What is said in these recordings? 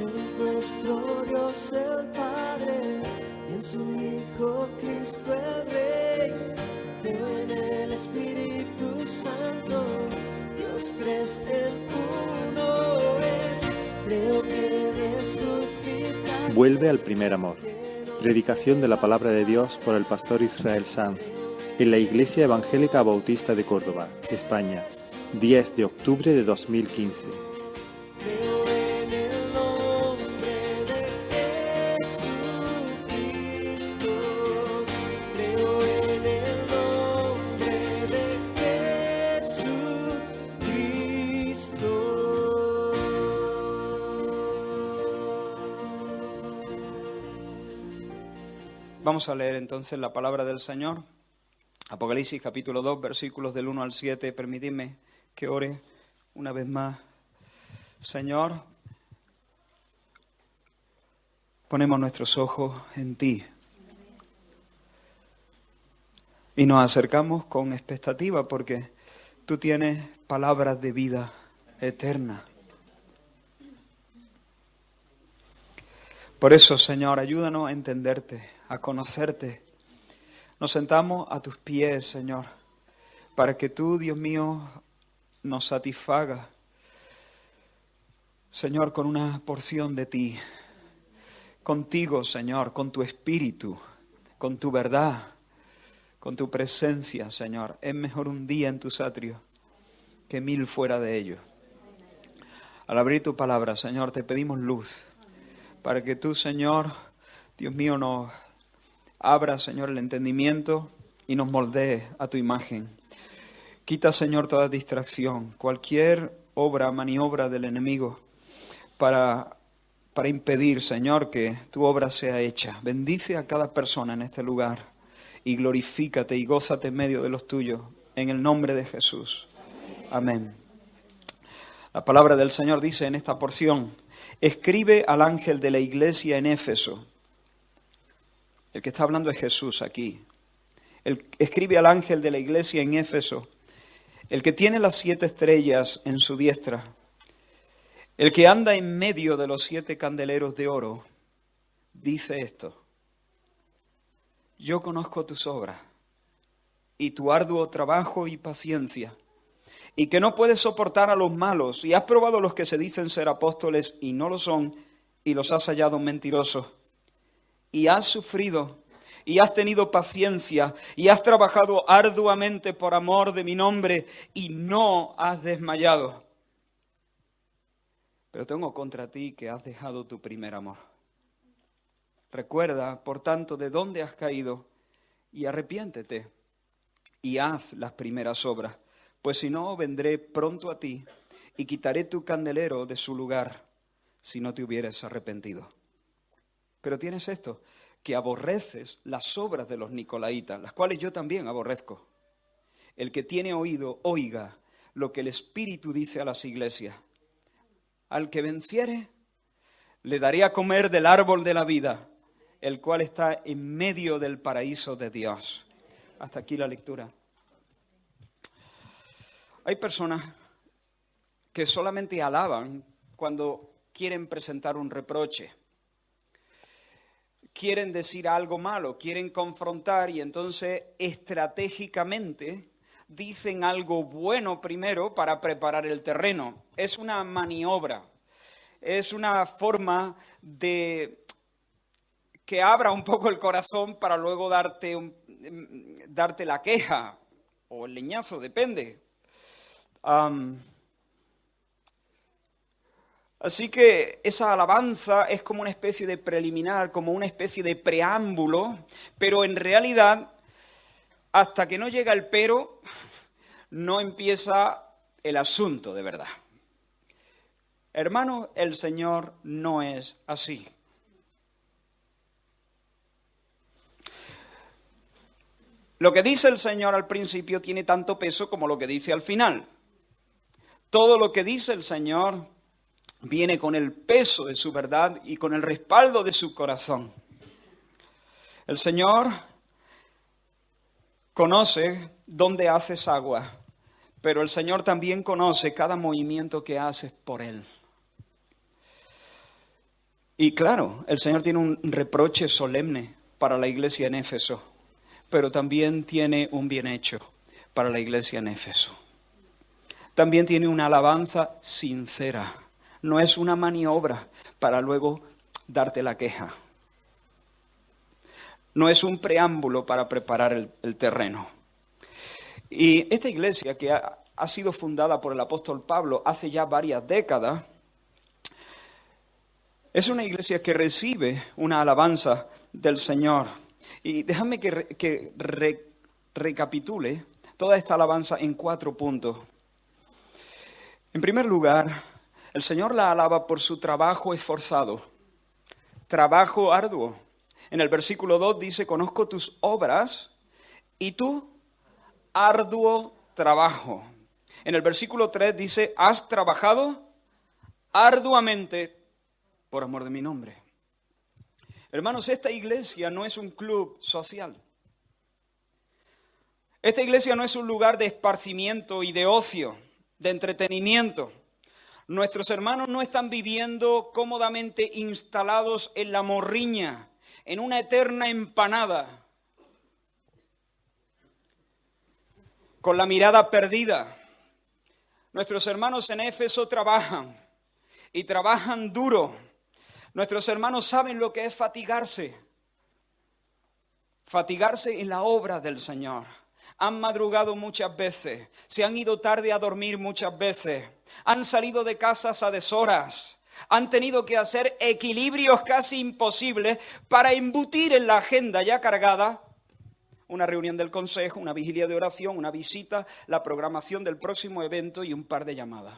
en nuestro Dios el Padre y en su Hijo Cristo el Rey. Creo en el Espíritu Santo, Dios tres en uno es. Creo que resucita. Vuelve al primer amor. Predicación de la palabra de Dios por el pastor Israel Sanz en la Iglesia Evangélica Bautista de Córdoba, España, 10 de octubre de 2015. Creo en el nombre de Jesucristo. Creo en el nombre de Jesucristo. Vamos a leer entonces la palabra del Señor. Apocalipsis capítulo 2, versículos del 1 al 7. Permitidme que ore una vez más. Señor, ponemos nuestros ojos en ti y nos acercamos con expectativa porque tú tienes palabras de vida eterna. Por eso, Señor, ayúdanos a entenderte, a conocerte. Nos sentamos a tus pies, Señor, para que tú, Dios mío, nos satisfagas, Señor, con una porción de ti. Contigo, Señor, con tu espíritu, con tu verdad, con tu presencia, Señor. Es mejor un día en tus atrios que 1000 fuera de ellos. Al abrir tu palabra, Señor, te pedimos luz, para que tú, Señor, Dios mío, nos abra, Señor, el entendimiento y nos moldee a tu imagen. Quita, Señor, toda distracción, cualquier obra, maniobra del enemigo para impedir, Señor, que tu obra sea hecha. Bendice a cada persona en este lugar y glorifícate y gózate en medio de los tuyos, en el nombre de Jesús. Amén. La palabra del Señor dice en esta porción: escribe al ángel de la iglesia en Éfeso. El que está hablando es Jesús aquí. Escribe al ángel de la iglesia en Éfeso, el que tiene las 7 estrellas en su diestra, el que anda en medio de los 7 candeleros de oro, dice esto: yo conozco tus obras y tu arduo trabajo y paciencia, y que no puedes soportar a los malos, y has probado a los que se dicen ser apóstoles y no lo son, y los has hallado mentirosos. Y has sufrido, y has tenido paciencia, y has trabajado arduamente por amor de mi nombre, y no has desmayado. Pero tengo contra ti que has dejado tu primer amor. Recuerda, por tanto, de dónde has caído, y arrepiéntete, y haz las primeras obras. Pues si no, vendré pronto a ti, y quitaré tu candelero de su lugar, si no te hubieras arrepentido. Pero tienes esto, que aborreces las obras de los nicolaitas, las cuales yo también aborrezco. El que tiene oído, oiga lo que el Espíritu dice a las iglesias. Al que venciere, le daré a comer del árbol de la vida, el cual está en medio del paraíso de Dios. Hasta aquí la lectura. Hay personas que solamente alaban cuando quieren presentar un reproche. Quieren decir algo malo, quieren confrontar y entonces estratégicamente dicen algo bueno primero para preparar el terreno. Es una maniobra, es una forma de que abra un poco el corazón para luego darte la queja o el leñazo, depende. Así que esa alabanza es como una especie de preliminar, como una especie de preámbulo, pero en realidad, hasta que no llega el pero, no empieza el asunto de verdad. Hermanos, el Señor no es así. Lo que dice el Señor al principio tiene tanto peso como lo que dice al final. Todo lo que dice el Señor viene con el peso de su verdad y con el respaldo de su corazón. El Señor conoce dónde haces agua, pero el Señor también conoce cada movimiento que haces por Él. Y claro, el Señor tiene un reproche solemne para la iglesia en Éfeso, pero también tiene un bien hecho para la iglesia en Éfeso. También tiene una alabanza sincera. No es una maniobra para luego darte la queja. No es un preámbulo para preparar el terreno. Y esta iglesia, que ha sido fundada por el apóstol Pablo hace ya varias décadas, es una iglesia que recibe una alabanza del Señor. Y déjame que recapitule toda esta alabanza en 4 puntos. En primer lugar, el Señor la alaba por su trabajo esforzado, trabajo arduo. En el versículo 2 dice, conozco tus obras y tu arduo trabajo. En el versículo 3 dice, has trabajado arduamente por amor de mi nombre. Hermanos, esta iglesia no es un club social. Esta iglesia no es un lugar de esparcimiento y de ocio, de entretenimiento. Nuestros hermanos no están viviendo cómodamente instalados en la morriña, en una eterna empanada, con la mirada perdida. Nuestros hermanos en Éfeso trabajan y trabajan duro. Nuestros hermanos saben lo que es fatigarse en la obra del Señor. Han madrugado muchas veces, se han ido tarde a dormir muchas veces, han salido de casas a deshoras, han tenido que hacer equilibrios casi imposibles para embutir en la agenda ya cargada una reunión del consejo, una vigilia de oración, una visita, la programación del próximo evento y un par de llamadas.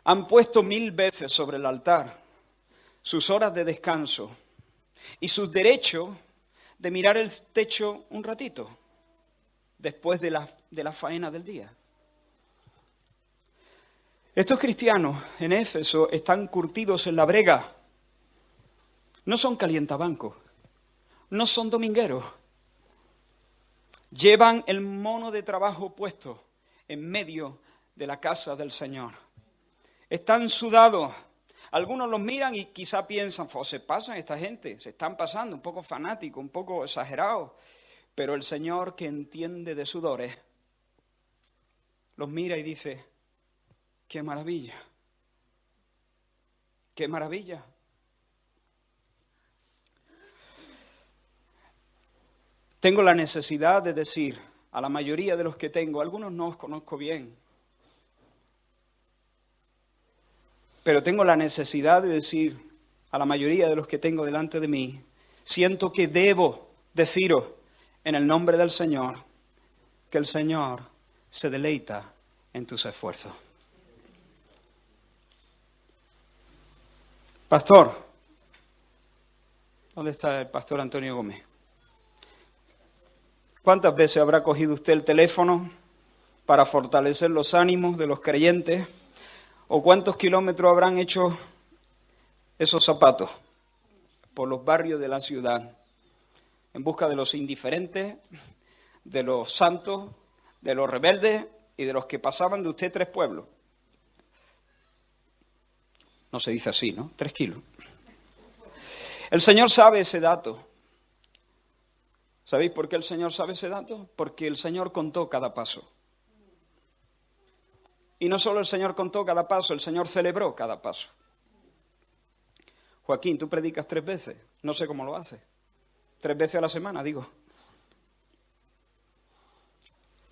Han puesto 1000 veces sobre el altar sus horas de descanso y sus derechos de mirar el techo un ratito después de la faena del día. Estos cristianos en Éfeso están curtidos en la brega. No son calientabancos, no son domingueros. Llevan el mono de trabajo puesto en medio de la casa del Señor. Están sudados. Algunos los miran y quizá piensan, se pasan esta gente, se están pasando, un poco fanáticos, un poco exagerados. Pero el Señor, que entiende de sudores, los mira y dice, ¡qué maravilla! ¡Qué maravilla! Tengo la necesidad de decir a la mayoría de los que tengo, algunos no os conozco bien, pero tengo la necesidad de decir a la mayoría de los que tengo delante de mí, siento que debo deciros en el nombre del Señor que el Señor se deleita en tus esfuerzos. Pastor, ¿dónde está el pastor Antonio Gómez? ¿Cuántas veces habrá cogido usted el teléfono para fortalecer los ánimos de los creyentes? ¿O cuántos kilómetros habrán hecho esos zapatos por los barrios de la ciudad en busca de los indiferentes, de los santos, de los rebeldes y de los que pasaban de usted 3 pueblos? No se dice así, ¿no? 3 kilos. El Señor sabe ese dato. ¿Sabéis por qué el Señor sabe ese dato? Porque el Señor contó cada paso. Y no solo el Señor contó cada paso, el Señor celebró cada paso. Joaquín, tú predicas 3 veces. No sé cómo lo haces. 3 veces a la semana, digo.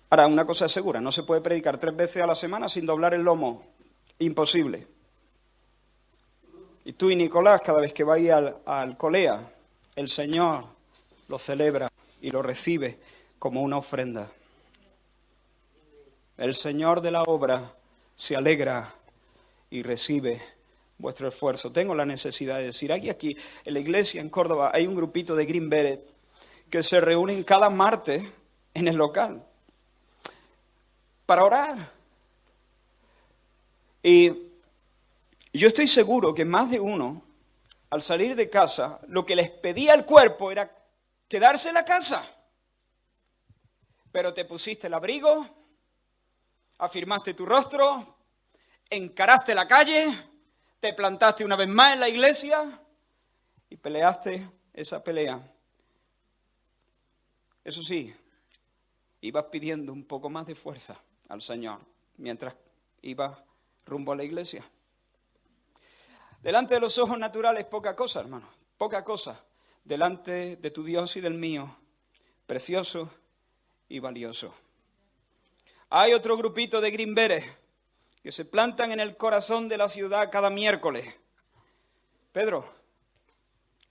Ahora, una cosa es segura, no se puede predicar 3 veces a la semana sin doblar el lomo. Imposible. Y tú y Nicolás, cada vez que vais al Colea, el Señor lo celebra y lo recibe como una ofrenda. El Señor de la obra se alegra y recibe vuestro esfuerzo. Tengo la necesidad de decir, aquí en la iglesia en Córdoba hay un grupito de Green Beret que se reúnen cada martes en el local para orar. Y yo estoy seguro que más de uno, al salir de casa, lo que les pedía el cuerpo era quedarse en la casa. Pero te pusiste el abrigo, afirmaste tu rostro, encaraste la calle te plantaste una vez más en la iglesia y peleaste esa pelea. Eso sí, ibas pidiendo un poco más de fuerza al Señor mientras ibas rumbo a la iglesia. Delante de los ojos naturales, poca cosa, hermano, poca cosa. Delante de tu Dios y del mío, precioso y valioso. Hay otro grupito de grimberes que se plantan en el corazón de la ciudad cada miércoles. Pedro,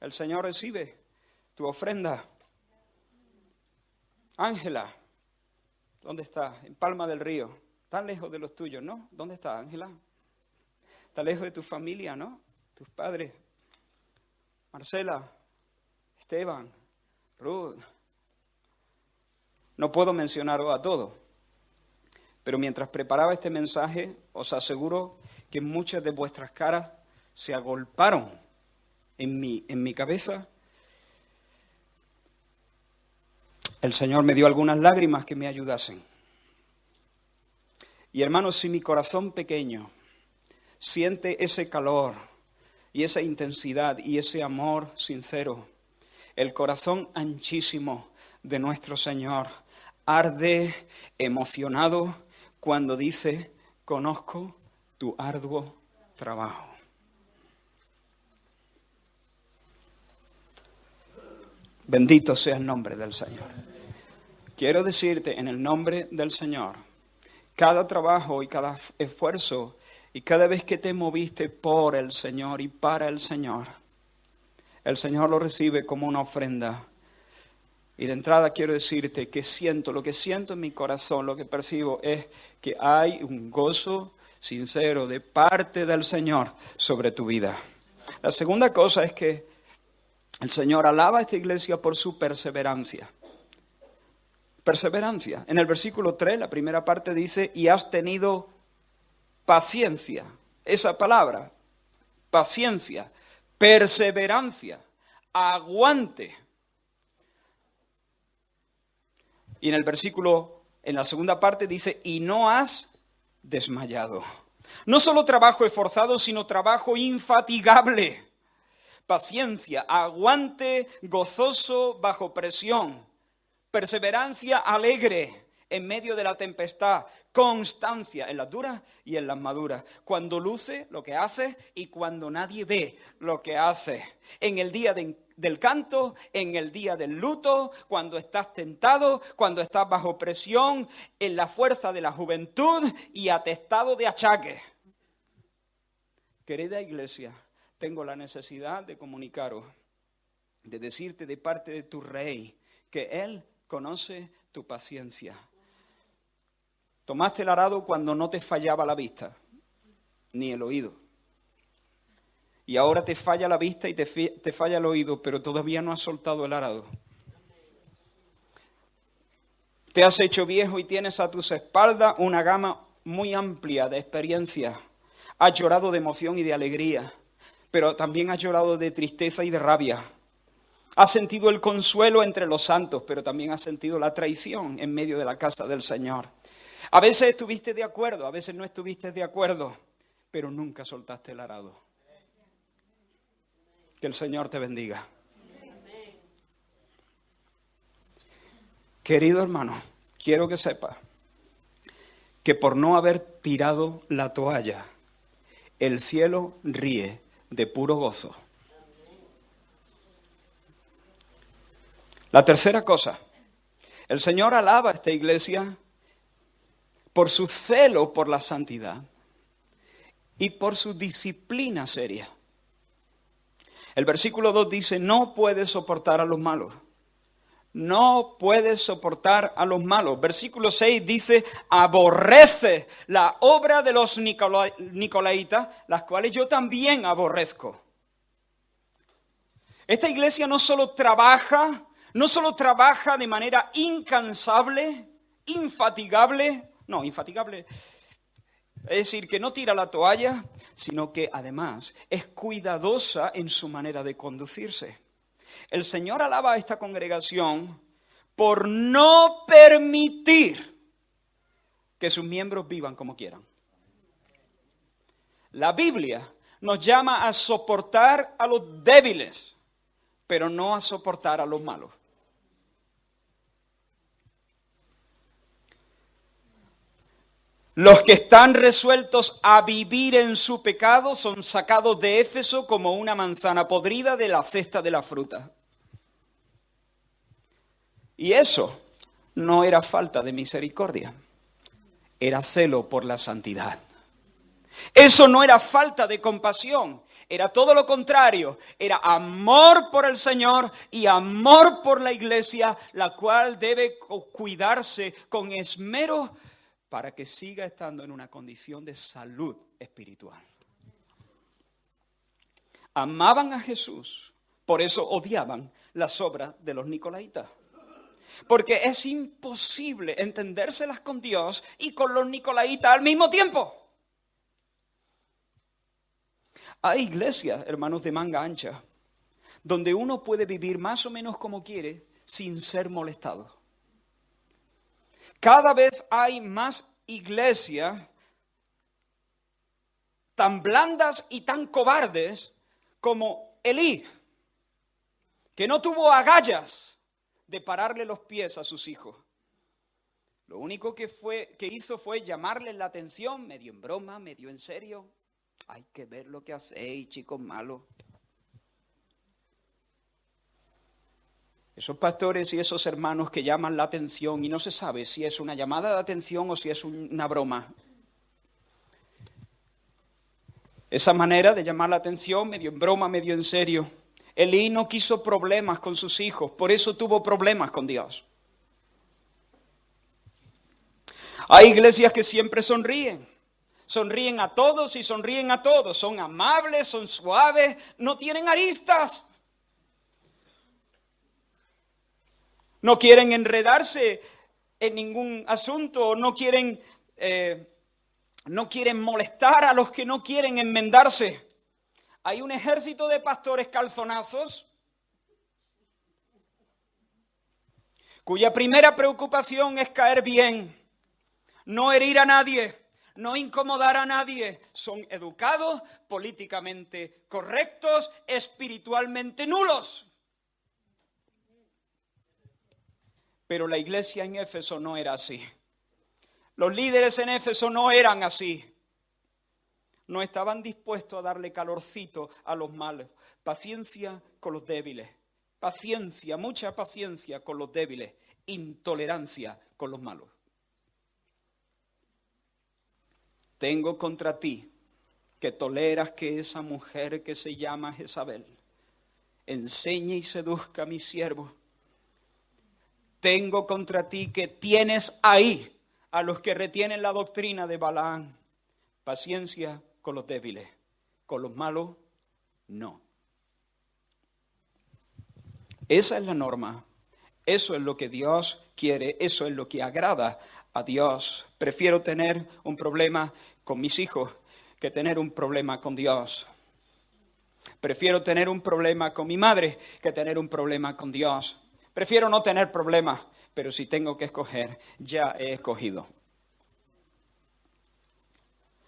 el Señor recibe tu ofrenda. Ángela, ¿dónde está? En Palma del Río. Tan lejos de los tuyos, ¿no? ¿Dónde está, Ángela? Está lejos de tu familia, ¿no? Tus padres. Marcela, Esteban, Ruth. No puedo mencionaros a todos. Pero mientras preparaba este mensaje, os aseguro que muchas de vuestras caras se agolparon en mi cabeza. El Señor me dio algunas lágrimas que me ayudasen. Y hermanos, si mi corazón pequeño siente ese calor y esa intensidad y ese amor sincero, el corazón anchísimo de nuestro Señor arde emocionado cuando dice: conozco tu arduo trabajo. Bendito sea el nombre del Señor. Quiero decirte en el nombre del Señor, cada trabajo y cada esfuerzo y cada vez que te moviste por el Señor y para el Señor lo recibe como una ofrenda. Y de entrada quiero decirte que lo que siento en mi corazón, lo que percibo es que hay un gozo sincero de parte del Señor sobre tu vida. La segunda cosa es que el Señor alaba a esta iglesia por su perseverancia. Perseverancia. En el versículo 3, la primera parte dice: y has tenido paciencia. Esa palabra, paciencia, perseverancia, aguante. Y en la segunda parte dice: y no has desmayado. No solo trabajo esforzado, sino trabajo infatigable. Paciencia, aguante gozoso bajo presión. Perseverancia alegre en medio de la tempestad. Constancia en las duras y en las maduras. Cuando luce lo que hace y cuando nadie ve lo que hace. En el día del canto, en el día del luto, cuando estás tentado, cuando estás bajo presión, en la fuerza de la juventud y atestado de achaques. Querida iglesia, tengo la necesidad de comunicaros, de decirte de parte de tu Rey, que Él conoce tu paciencia. Tomaste el arado cuando no te fallaba la vista, ni el oído. Y ahora te falla la vista y te falla el oído, pero todavía no has soltado el arado. Te has hecho viejo y tienes a tus espaldas una gama muy amplia de experiencias. Has llorado de emoción y de alegría, pero también has llorado de tristeza y de rabia. Has sentido el consuelo entre los santos, pero también has sentido la traición en medio de la casa del Señor. A veces estuviste de acuerdo, a veces no estuviste de acuerdo, pero nunca soltaste el arado. Que el Señor te bendiga. Querido hermano, quiero que sepas que por no haber tirado la toalla, el cielo ríe de puro gozo. La tercera cosa, el Señor alaba a esta iglesia por su celo por la santidad y por su disciplina seria. El versículo 2 dice: no puedes soportar a los malos. No puedes soportar a los malos. Versículo 6 dice: aborrece la obra de los nicolaitas, las cuales yo también aborrezco. Esta iglesia no solo trabaja de manera incansable, infatigable, es decir, que no tira la toalla, sino que además es cuidadosa en su manera de conducirse. El Señor alaba a esta congregación por no permitir que sus miembros vivan como quieran. La Biblia nos llama a soportar a los débiles, pero no a soportar a los malos. Los que están resueltos a vivir en su pecado son sacados de Éfeso como una manzana podrida de la cesta de la fruta. Y eso no era falta de misericordia, era celo por la santidad. Eso no era falta de compasión, era todo lo contrario, era amor por el Señor y amor por la iglesia, la cual debe cuidarse con esmero para que siga estando en una condición de salud espiritual. Amaban a Jesús, por eso odiaban las obras de los nicolaitas. Porque es imposible entendérselas con Dios y con los nicolaitas al mismo tiempo. Hay iglesias, hermanos, de manga ancha, donde uno puede vivir más o menos como quiere sin ser molestado. Cada vez hay más iglesias tan blandas y tan cobardes como Elí, que no tuvo agallas de pararle los pies a sus hijos. Lo único que hizo fue llamarles la atención, medio en broma, medio en serio. Hay que ver lo que hacéis, chicos malos. Esos pastores y esos hermanos que llaman la atención y no se sabe si es una llamada de atención o si es una broma. Esa manera de llamar la atención, medio en broma, medio en serio. Elí no quiso problemas con sus hijos, por eso tuvo problemas con Dios. Hay iglesias que siempre sonríen a todos y sonríen a todos, son amables, son suaves, no tienen aristas. No quieren enredarse en ningún asunto, no quieren molestar a los que no quieren enmendarse. Hay un ejército de pastores calzonazos cuya primera preocupación es caer bien, no herir a nadie, no incomodar a nadie. Son educados, políticamente correctos, espiritualmente nulos. Pero la iglesia en Éfeso no era así. Los líderes en Éfeso no eran así. No estaban dispuestos a darle calorcito a los malos. Paciencia con los débiles. Paciencia, mucha paciencia con los débiles. Intolerancia con los malos. Tengo contra ti que toleras que esa mujer que se llama Jezabel enseñe y seduzca a mi siervo. Tengo contra ti que tienes ahí a los que retienen la doctrina de Balaam. Paciencia con los débiles, con los malos, no. Esa es la norma. Eso es lo que Dios quiere, eso es lo que agrada a Dios. Prefiero tener un problema con mis hijos que tener un problema con Dios. Prefiero tener un problema con mi madre que tener un problema con Dios. Prefiero no tener problemas, pero si tengo que escoger, ya he escogido.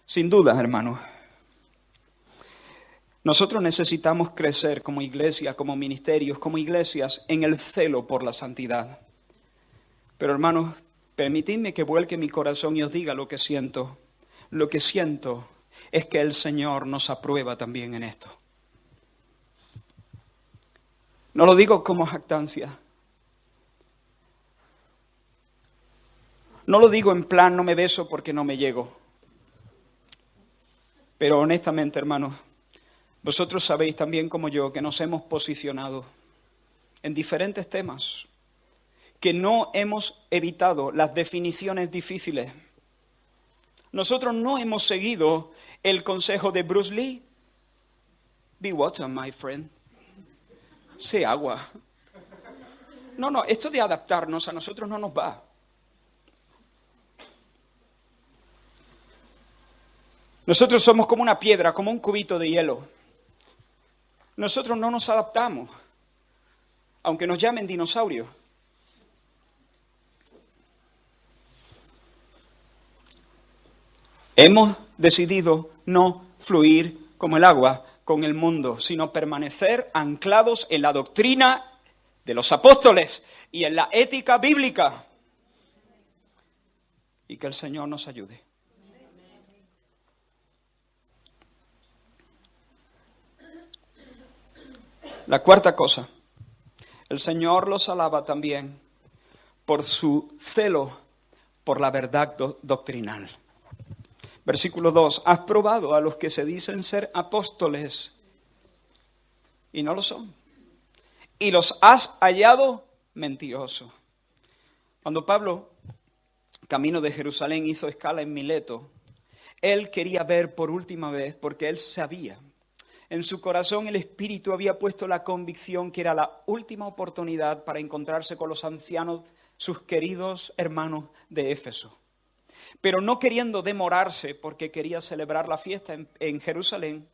Sin duda, hermanos, nosotros necesitamos crecer como iglesia, como ministerios, como iglesias en el celo por la santidad. Pero hermanos, permitidme que vuelque mi corazón y os diga lo que siento. Lo que siento es que el Señor nos aprueba también en esto. No lo digo como jactancia. No lo digo en plan no me beso porque no me llego. Pero honestamente, hermanos, vosotros sabéis también como yo que nos hemos posicionado en diferentes temas, que no hemos evitado las definiciones difíciles. Nosotros no hemos seguido el consejo de Bruce Lee. Be water, my friend. Sé agua. No, esto de adaptarnos a nosotros no nos va. Nosotros somos como una piedra, como un cubito de hielo. Nosotros no nos adaptamos, aunque nos llamen dinosaurios. Hemos decidido no fluir como el agua con el mundo, sino permanecer anclados en la doctrina de los apóstoles y en la ética bíblica. Y que el Señor nos ayude. La cuarta cosa, el Señor los alaba también por su celo por la verdad doctrinal. Versículo 2, has probado a los que se dicen ser apóstoles y no lo son, y los has hallado mentirosos. Cuando Pablo, camino de Jerusalén, hizo escala en Mileto, él quería ver por última vez, porque él sabía, en su corazón el Espíritu había puesto la convicción que era la última oportunidad para encontrarse con los ancianos, sus queridos hermanos de Éfeso. Pero no queriendo demorarse, porque quería celebrar la fiesta en Jerusalén,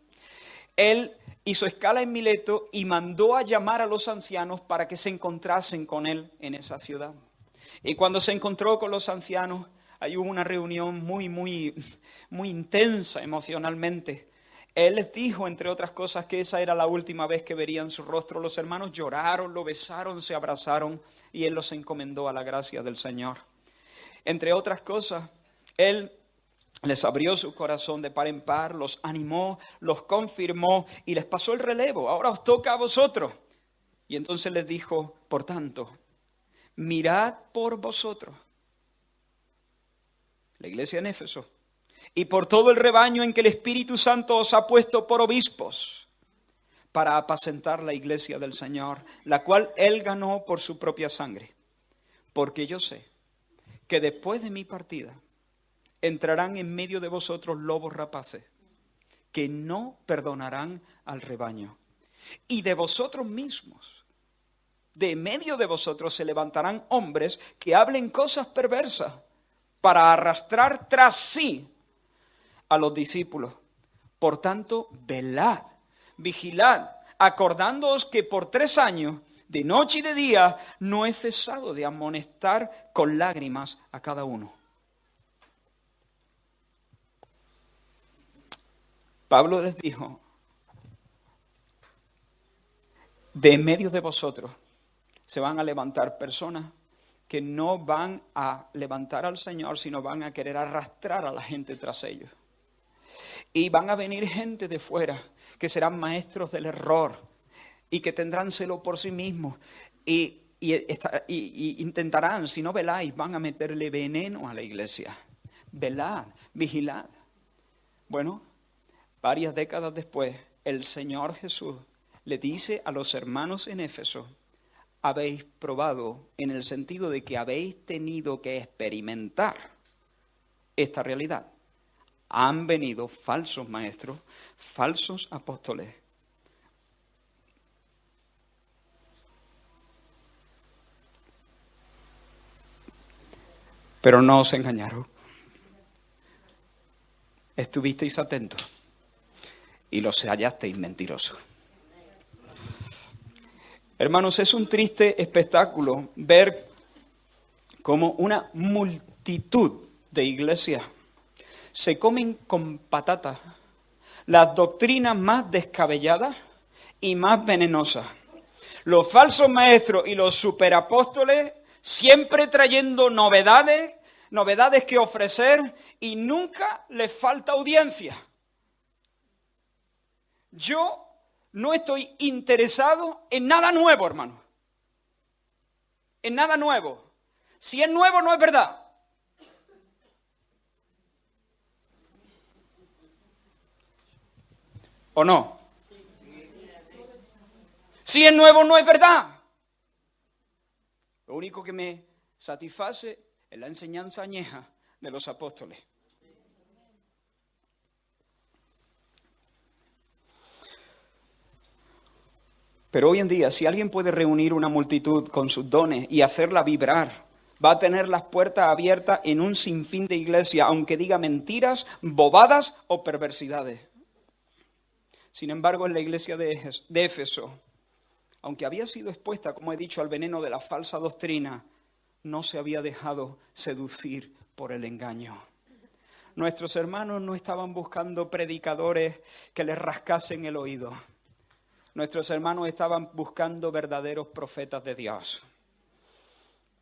él hizo escala en Mileto y mandó a llamar a los ancianos para que se encontrasen con él en esa ciudad. Y cuando se encontró con los ancianos, ahí hubo una reunión muy intensa emocionalmente. Él les dijo, entre otras cosas, que esa era la última vez que verían su rostro. Los hermanos lloraron, lo besaron, se abrazaron y él los encomendó a la gracia del Señor. Entre otras cosas, él les abrió su corazón de par en par, los animó, los confirmó y les pasó el relevo. Ahora os toca a vosotros. Y entonces les dijo, por tanto, mirad por vosotros, la iglesia en Éfeso, y por todo el rebaño en que el Espíritu Santo os ha puesto por obispos, para apacentar la iglesia del Señor, la cual Él ganó por su propia sangre. Porque yo sé que después de mi partida entrarán en medio de vosotros lobos rapaces, que no perdonarán al rebaño. Y de vosotros mismos, de medio de vosotros se levantarán hombres que hablen cosas perversas para arrastrar tras sí a los discípulos. Por tanto, velad, vigilad, acordándoos que por 3 años, de noche y de día, no he cesado de amonestar con lágrimas a cada uno. Pablo les dijo, de en medio de vosotros se van a levantar personas que no van a levantar al Señor, sino van a querer arrastrar a la gente tras ellos. Y van a venir gente de fuera que serán maestros del error y que tendrán celo por sí mismos y intentarán, si no veláis, van a meterle veneno a la iglesia. Velad, vigilad. Bueno, varias décadas después, el Señor Jesús le dice a los hermanos en Éfeso, habéis probado en el sentido de que habéis tenido que experimentar esta realidad. Han venido falsos maestros, falsos apóstoles. Pero no os engañaron. Estuvisteis atentos y los hallasteis mentirosos. Hermanos, es un triste espectáculo ver cómo una multitud de iglesias se comen con patatas las doctrinas más descabelladas y más venenosas. Los falsos maestros y los superapóstoles siempre trayendo novedades que ofrecer y nunca les falta audiencia. Yo no estoy interesado en nada nuevo, hermano. En nada nuevo. Si es nuevo, no es verdad. ¿O no? Si es nuevo, no es verdad. Lo único que me satisface es la enseñanza añeja de los apóstoles. Pero hoy en día, si alguien puede reunir una multitud con sus dones y hacerla vibrar, va a tener las puertas abiertas en un sinfín de iglesias, aunque diga mentiras, bobadas o perversidades. Sin embargo, en la iglesia de Éfeso, aunque había sido expuesta, como he dicho, al veneno de la falsa doctrina, no se había dejado seducir por el engaño. Nuestros hermanos no estaban buscando predicadores que les rascasen el oído. Nuestros hermanos estaban buscando verdaderos profetas de Dios.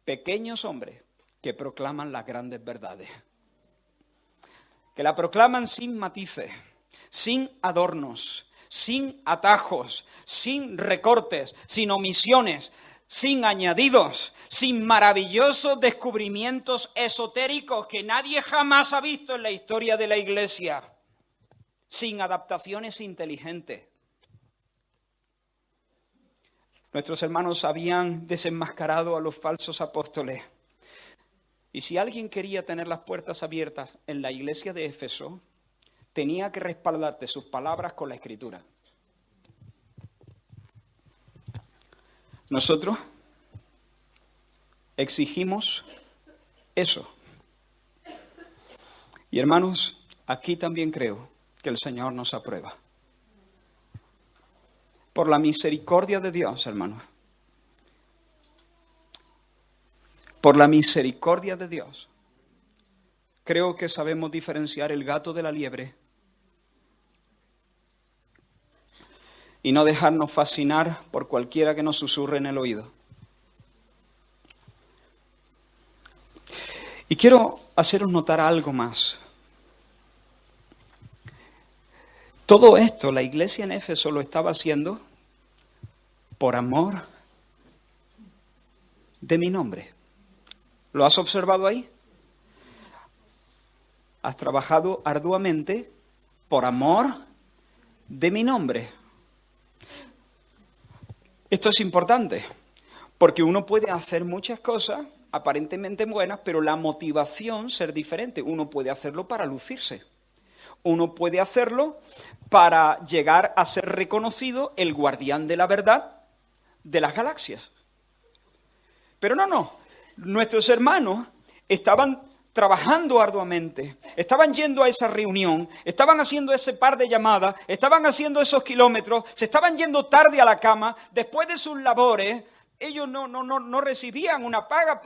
Pequeños hombres que proclaman las grandes verdades. Que la proclaman sin matices, sin adornos, sin atajos, sin recortes, sin omisiones, sin añadidos, sin maravillosos descubrimientos esotéricos que nadie jamás ha visto en la historia de la Iglesia, sin adaptaciones inteligentes. Nuestros hermanos habían desenmascarado a los falsos apóstoles. Y si alguien quería tener las puertas abiertas en la iglesia de Éfeso, tenía que respaldarte sus palabras con la Escritura. Nosotros exigimos eso. Y hermanos, aquí también creo que el Señor nos aprueba. Por la misericordia de Dios, hermanos. Por la misericordia de Dios. Creo que sabemos diferenciar el gato de la liebre y no dejarnos fascinar por cualquiera que nos susurre en el oído. Y quiero haceros notar algo más. Todo esto, la iglesia en Éfeso lo estaba haciendo por amor de mi nombre. ¿Lo has observado ahí? Has trabajado arduamente por amor de mi nombre. Esto es importante, porque uno puede hacer muchas cosas aparentemente buenas, pero la motivación ser diferente. Uno puede hacerlo para lucirse. Uno puede hacerlo para llegar a ser reconocido el guardián de la verdad de las galaxias. Pero no. Nuestros hermanos estaban trabajando arduamente, estaban yendo a esa reunión, estaban haciendo ese par de llamadas, estaban haciendo esos kilómetros, se estaban yendo tarde a la cama, después de sus labores. Ellos no recibían una paga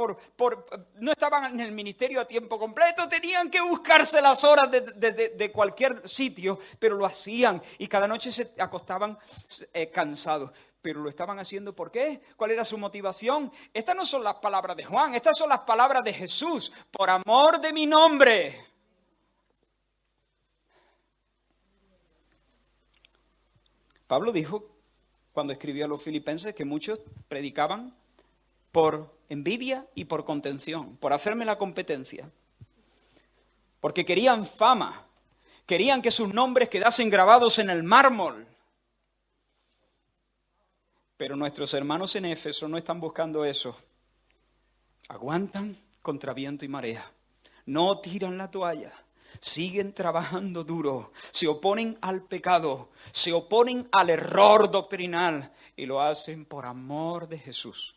no estaban en el ministerio a tiempo completo, tenían que buscarse las horas de cualquier sitio, pero lo hacían y cada noche se acostaban cansados. Pero lo estaban haciendo, ¿por qué? ¿Cuál era su motivación? Estas no son las palabras de Juan, estas son las palabras de Jesús. Por amor de mi nombre. Pablo dijo, cuando escribió a los filipenses, que muchos predicaban por envidia y por contención, por hacerme la competencia. Porque querían fama, querían que sus nombres quedasen grabados en el mármol. Pero nuestros hermanos en Éfeso no están buscando eso. Aguantan contra viento y marea. No tiran la toalla. Siguen trabajando duro. Se oponen al pecado. Se oponen al error doctrinal. Y lo hacen por amor de Jesús.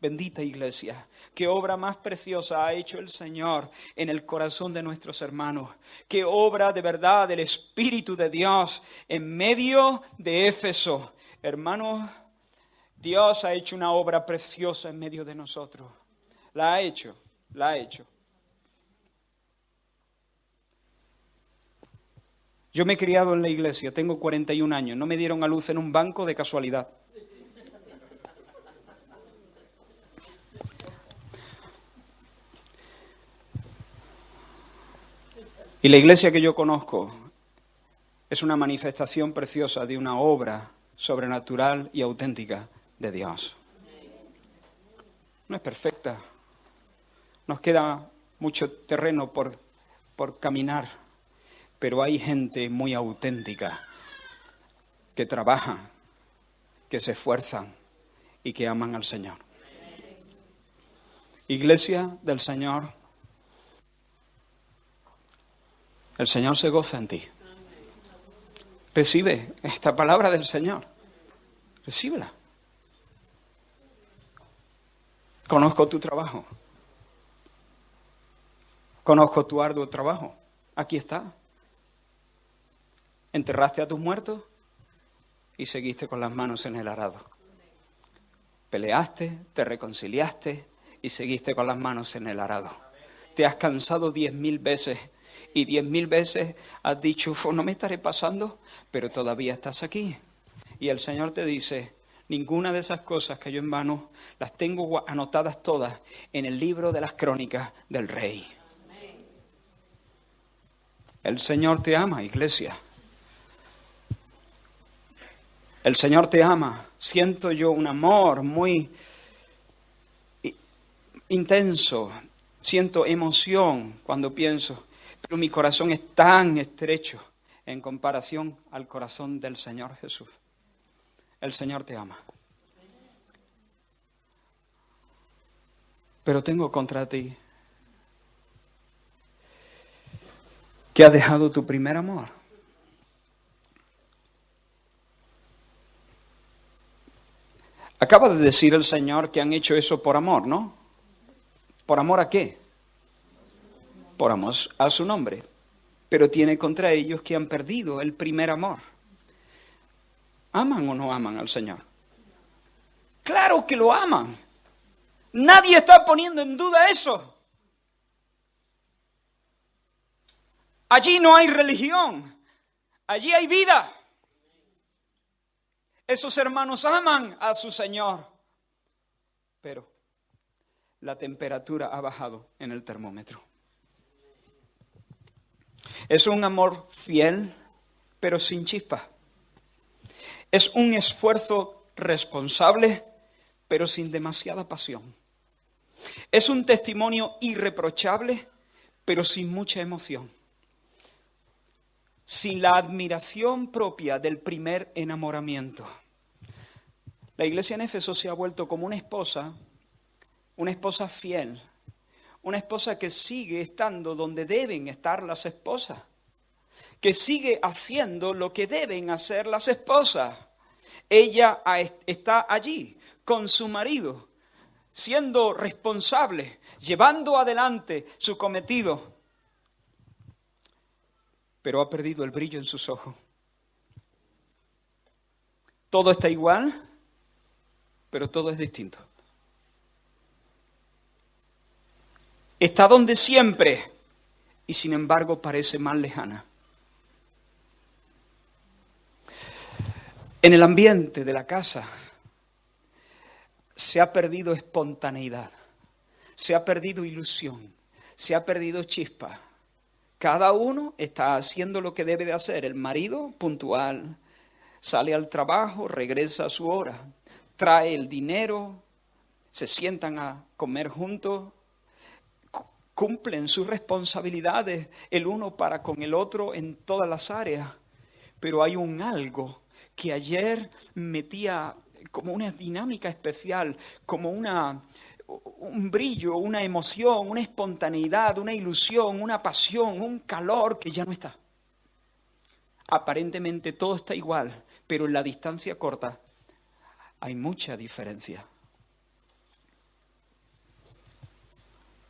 Bendita iglesia, qué obra más preciosa ha hecho el Señor en el corazón de nuestros hermanos. Qué obra de verdad del Espíritu de Dios en medio de Éfeso. Hermanos, Dios ha hecho una obra preciosa en medio de nosotros. La ha hecho. Yo me he criado en la iglesia, tengo 41 años, no me dieron a luz en un banco de casualidad. Y la iglesia que yo conozco es una manifestación preciosa de una obra sobrenatural y auténtica de Dios. No es perfecta. Nos queda mucho terreno por caminar, pero hay gente muy auténtica que trabaja, que se esfuerzan y que aman al Señor. Iglesia del Señor, el Señor se goza en ti. Recibe esta palabra del Señor. Recíbela. Conozco tu trabajo. Conozco tu arduo trabajo. Aquí está. Enterraste a tus muertos y seguiste con las manos en el arado. Peleaste, te reconciliaste y seguiste con las manos en el arado. Te has cansado 10.000 veces Y 10.000 veces has dicho, no me estaré pasando, pero todavía estás aquí. Y el Señor te dice, ninguna de esas cosas cayó en vano, las tengo anotadas todas en el libro de las crónicas del Rey. El Señor te ama, iglesia. El Señor te ama. Siento yo un amor muy intenso. Siento emoción cuando pienso, pero mi corazón es tan estrecho en comparación al corazón del Señor Jesús. El Señor te ama. Pero tengo contra ti que has dejado tu primer amor. Acaba de decir el Señor que han hecho eso por amor, ¿no? ¿Por amor a qué? Por amor a su nombre. Pero tiene contra ellos que han perdido el primer amor. ¿Aman o no aman al Señor? ¡Claro que lo aman! Nadie está poniendo en duda eso. Allí no hay religión. Allí hay vida. Esos hermanos aman a su Señor. Pero la temperatura ha bajado en el termómetro. Es un amor fiel, pero sin chispa. Es un esfuerzo responsable, pero sin demasiada pasión. Es un testimonio irreprochable, pero sin mucha emoción. Sin la admiración propia del primer enamoramiento. La iglesia en Éfeso se ha vuelto como una esposa fiel, una esposa que sigue estando donde deben estar las esposas, que sigue haciendo lo que deben hacer las esposas. Ella está allí con su marido, siendo responsable, llevando adelante su cometido. Pero ha perdido el brillo en sus ojos. Todo está igual, pero todo es distinto. Está donde siempre, y sin embargo parece más lejana. En el ambiente de la casa se ha perdido espontaneidad, se ha perdido ilusión, se ha perdido chispa. Cada uno está haciendo lo que debe de hacer. El marido puntual, sale al trabajo, regresa a su hora, trae el dinero, se sientan a comer juntos, cumplen sus responsabilidades el uno para con el otro en todas las áreas. Pero hay un algo que ayer metía como una dinámica especial, como un brillo, una emoción, una espontaneidad, una ilusión, una pasión, un calor que ya no está. Aparentemente todo está igual, pero en la distancia corta hay mucha diferencia.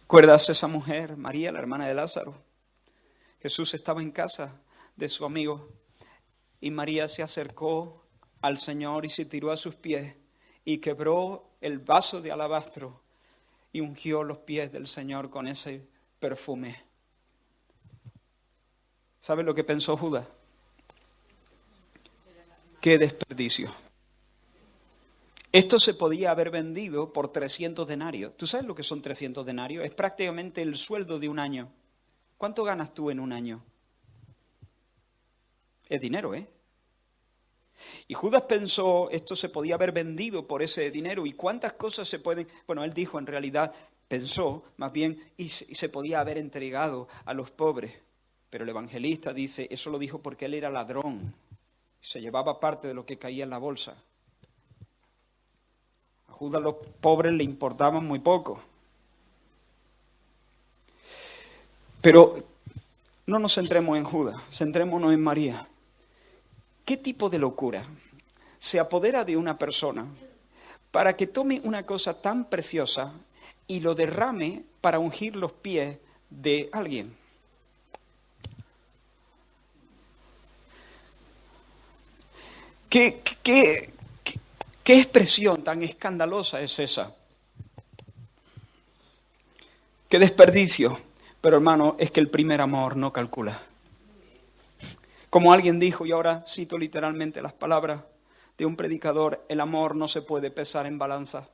¿Recuerdas esa mujer, María, la hermana de Lázaro? Jesús estaba en casa de su amigo y María se acercó al Señor y se tiró a sus pies y quebró el vaso de alabastro y ungió los pies del Señor con ese perfume. ¿Sabe lo que pensó Judas? ¡Qué desperdicio! Esto se podía haber vendido por 300 denarios. ¿Tú sabes lo que son 300 denarios? Es prácticamente el sueldo de un año. ¿Cuánto ganas tú en un año? Es dinero, ¿eh? Y Judas pensó, esto se podía haber vendido por ese dinero. ¿Y cuántas cosas se pueden...? Bueno, él dijo, en realidad, pensó, más bien, y se podía haber entregado a los pobres. Pero el evangelista dice, eso lo dijo porque él era ladrón. Se llevaba parte de lo que caía en la bolsa. A Judas los pobres le importaban muy poco. Pero no nos centremos en Judas, centrémonos en María. ¿Qué tipo de locura se apodera de una persona para que tome una cosa tan preciosa y lo derrame para ungir los pies de alguien? ¿Qué expresión tan escandalosa es esa? ¡Qué desperdicio! Pero hermano, es que el primer amor no calcula. Como alguien dijo, y ahora cito literalmente las palabras de un predicador, el amor no se puede pesar en balanza.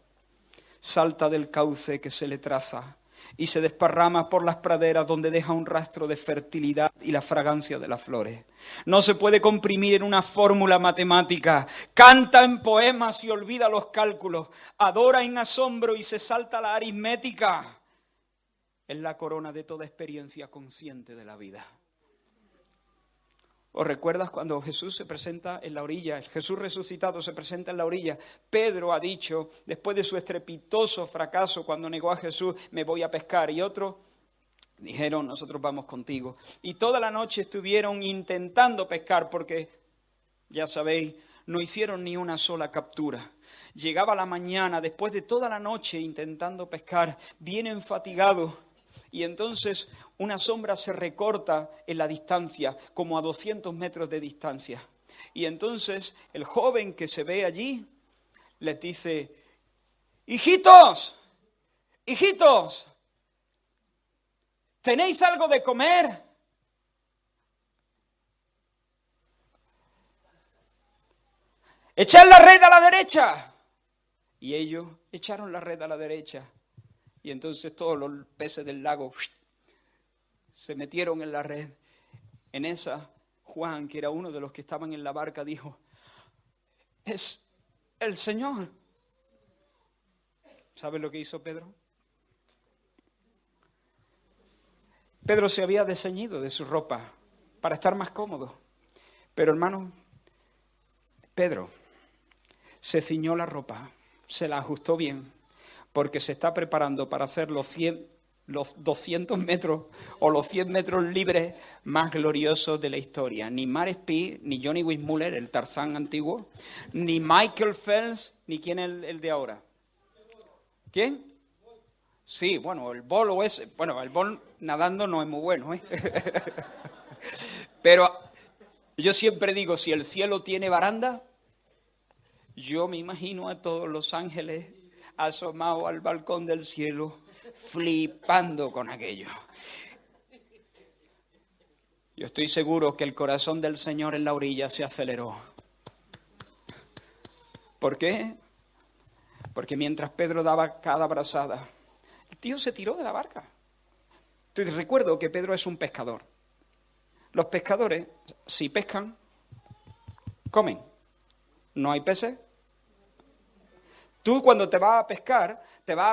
Salta del cauce que se le traza y se desparrama por las praderas donde deja un rastro de fertilidad y la fragancia de las flores. No se puede comprimir en una fórmula matemática. Canta en poemas y olvida los cálculos. Adora en asombro y se salta la aritmética. Es la corona de toda experiencia consciente de la vida. ¿Os recuerdas cuando Jesús se presenta en la orilla? El Jesús resucitado se presenta en la orilla. Pedro ha dicho, después de su estrepitoso fracaso cuando negó a Jesús, me voy a pescar. Y otros dijeron, nosotros vamos contigo. Y toda la noche estuvieron intentando pescar porque, ya sabéis, no hicieron ni una sola captura. Llegaba la mañana, después de toda la noche intentando pescar, vienen fatigados. Y entonces una sombra se recorta en la distancia, como a 200 metros de distancia. Y entonces el joven que se ve allí les dice, hijitos, hijitos, ¿tenéis algo de comer? ¡Echad la red a la derecha! Y ellos echaron la red a la derecha. Y entonces todos los peces del lago se metieron en la red. En esa, Juan, que era uno de los que estaban en la barca, dijo, es el Señor. ¿Sabes lo que hizo Pedro? Pedro se había desceñido de su ropa para estar más cómodo. Pero hermano, Pedro se ciñó la ropa, se la ajustó bien, porque se está preparando para hacer los 200 metros o los 100 metros libres más gloriosos de la historia. Ni Mark Speed, ni Johnny Weissmuller, el Tarzán antiguo, ni Michael Phelps, ni quién es el de ahora. ¿Quién? Sí, bueno, el Bolt ese. Bueno, el Bolt nadando no es muy bueno, ¿eh? Pero yo siempre digo, si el cielo tiene baranda, yo me imagino a todos los ángeles asomado al balcón del cielo, flipando con aquello. Yo estoy seguro que el corazón del Señor en la orilla se aceleró. ¿Por qué? Porque mientras Pedro daba cada brazada, el tío se tiró de la barca. Te recuerdo que Pedro es un pescador. Los pescadores, si pescan, comen. ¿No hay peces? Tú cuando te vas a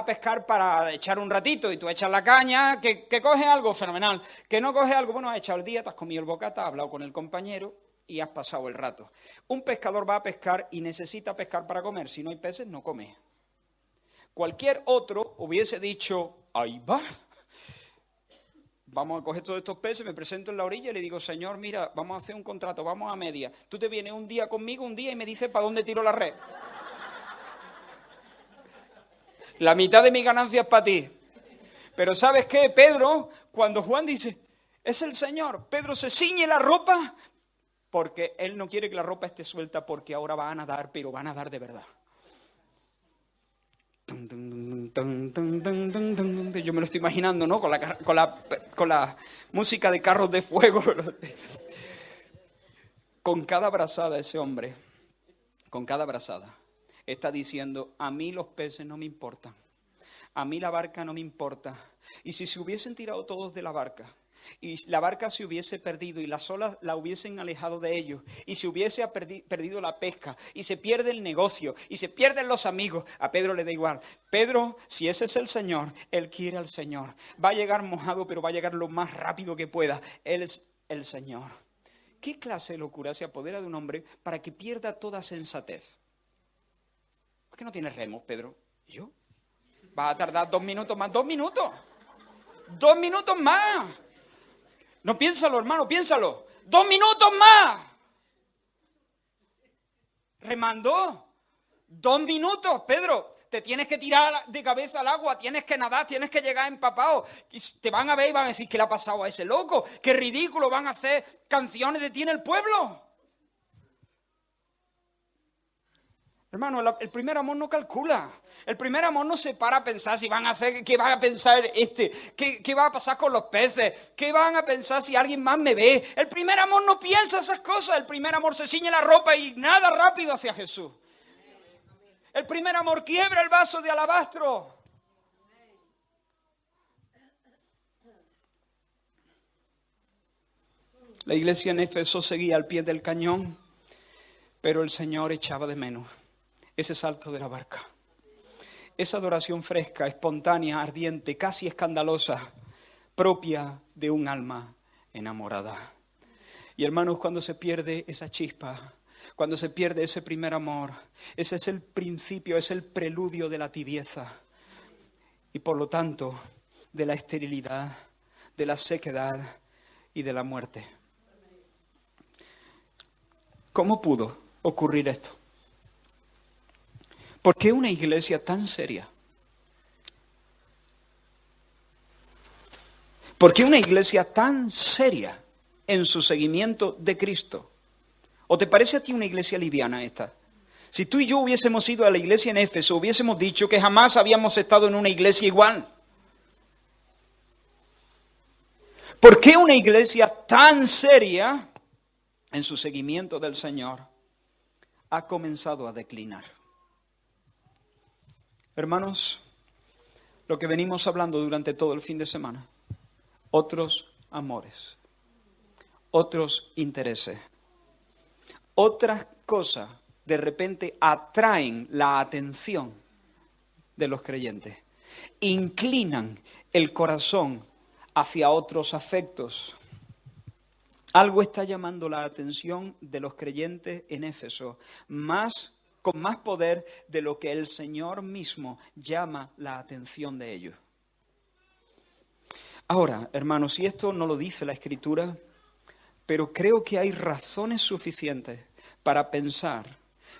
pescar para echar un ratito y tú echas la caña, que coges algo fenomenal, que no coges algo, bueno, has echado el día, te has comido el bocata, has hablado con el compañero y has pasado el rato. Un pescador va a pescar y necesita pescar para comer, si no hay peces no come. Cualquier otro hubiese dicho, ahí va, vamos a coger todos estos peces, me presento en la orilla y le digo, Señor, mira, vamos a hacer un contrato, vamos a media, tú te vienes un día conmigo, un día y me dices para dónde tiro la red. La mitad de mi ganancia es para ti. Pero ¿sabes qué? Pedro, cuando Juan dice, es el Señor, Pedro se ciñe la ropa porque él no quiere que la ropa esté suelta porque ahora va a nadar, pero va a nadar de verdad. Yo me lo estoy imaginando, ¿no? Con la música de carros de fuego. Con cada brazada ese hombre, con cada brazada, está diciendo, a mí los peces no me importan, a mí la barca no me importa. Y si se hubiesen tirado todos de la barca, y la barca se hubiese perdido y las olas la hubiesen alejado de ellos, y se hubiese perdido la pesca, y se pierde el negocio, y se pierden los amigos, a Pedro le da igual. Pedro, si ese es el Señor, él quiere al Señor. Va a llegar mojado, pero va a llegar lo más rápido que pueda. Él es el Señor. ¿Qué clase de locura se apodera de un hombre para que pierda toda sensatez? ¿Por qué no tienes remos, Pedro? ¿Y yo? ¿Va a tardar 2 minutos más? ¡2 minutos! ¡2 minutos más! No, piénsalo, hermano, piénsalo. 2 minutos más. Remando. 2 minutos, Pedro. Te tienes que tirar de cabeza al agua, tienes que nadar, tienes que llegar empapado. Y te van a ver y van a decir, ¿qué le ha pasado a ese loco? ¡Qué ridículo! Van a hacer canciones de ti en el pueblo. Hermano, el primer amor no calcula. El primer amor no se para a pensar si van a hacer, qué van a pensar qué va a pasar con los peces, qué van a pensar si alguien más me ve. El primer amor no piensa esas cosas. El primer amor se ciñe la ropa y nada rápido hacia Jesús. El primer amor quiebra el vaso de alabastro. La iglesia en Éfeso seguía al pie del cañón, pero el Señor echaba de menos ese salto de la barca. Esa adoración fresca, espontánea, ardiente, casi escandalosa, propia de un alma enamorada. Y hermanos, cuando se pierde esa chispa, cuando se pierde ese primer amor, ese es el principio, es el preludio de la tibieza. Y por lo tanto, de la esterilidad, de la sequedad y de la muerte. ¿Cómo pudo ocurrir esto? ¿Por qué una iglesia tan seria? ¿Por qué una iglesia tan seria en su seguimiento de Cristo? ¿O te parece a ti una iglesia liviana esta? Si tú y yo hubiésemos ido a la iglesia en Éfeso, hubiésemos dicho que jamás habíamos estado en una iglesia igual. ¿Por qué una iglesia tan seria en su seguimiento del Señor ha comenzado a declinar? Hermanos, lo que venimos hablando durante todo el fin de semana, otros amores, otros intereses, otras cosas de repente atraen la atención de los creyentes, inclinan el corazón hacia otros afectos. Algo está llamando la atención de los creyentes en Éfeso, con más poder de lo que el Señor mismo llama la atención de ellos. Ahora, hermanos, y esto no lo dice la Escritura, pero creo que hay razones suficientes para pensar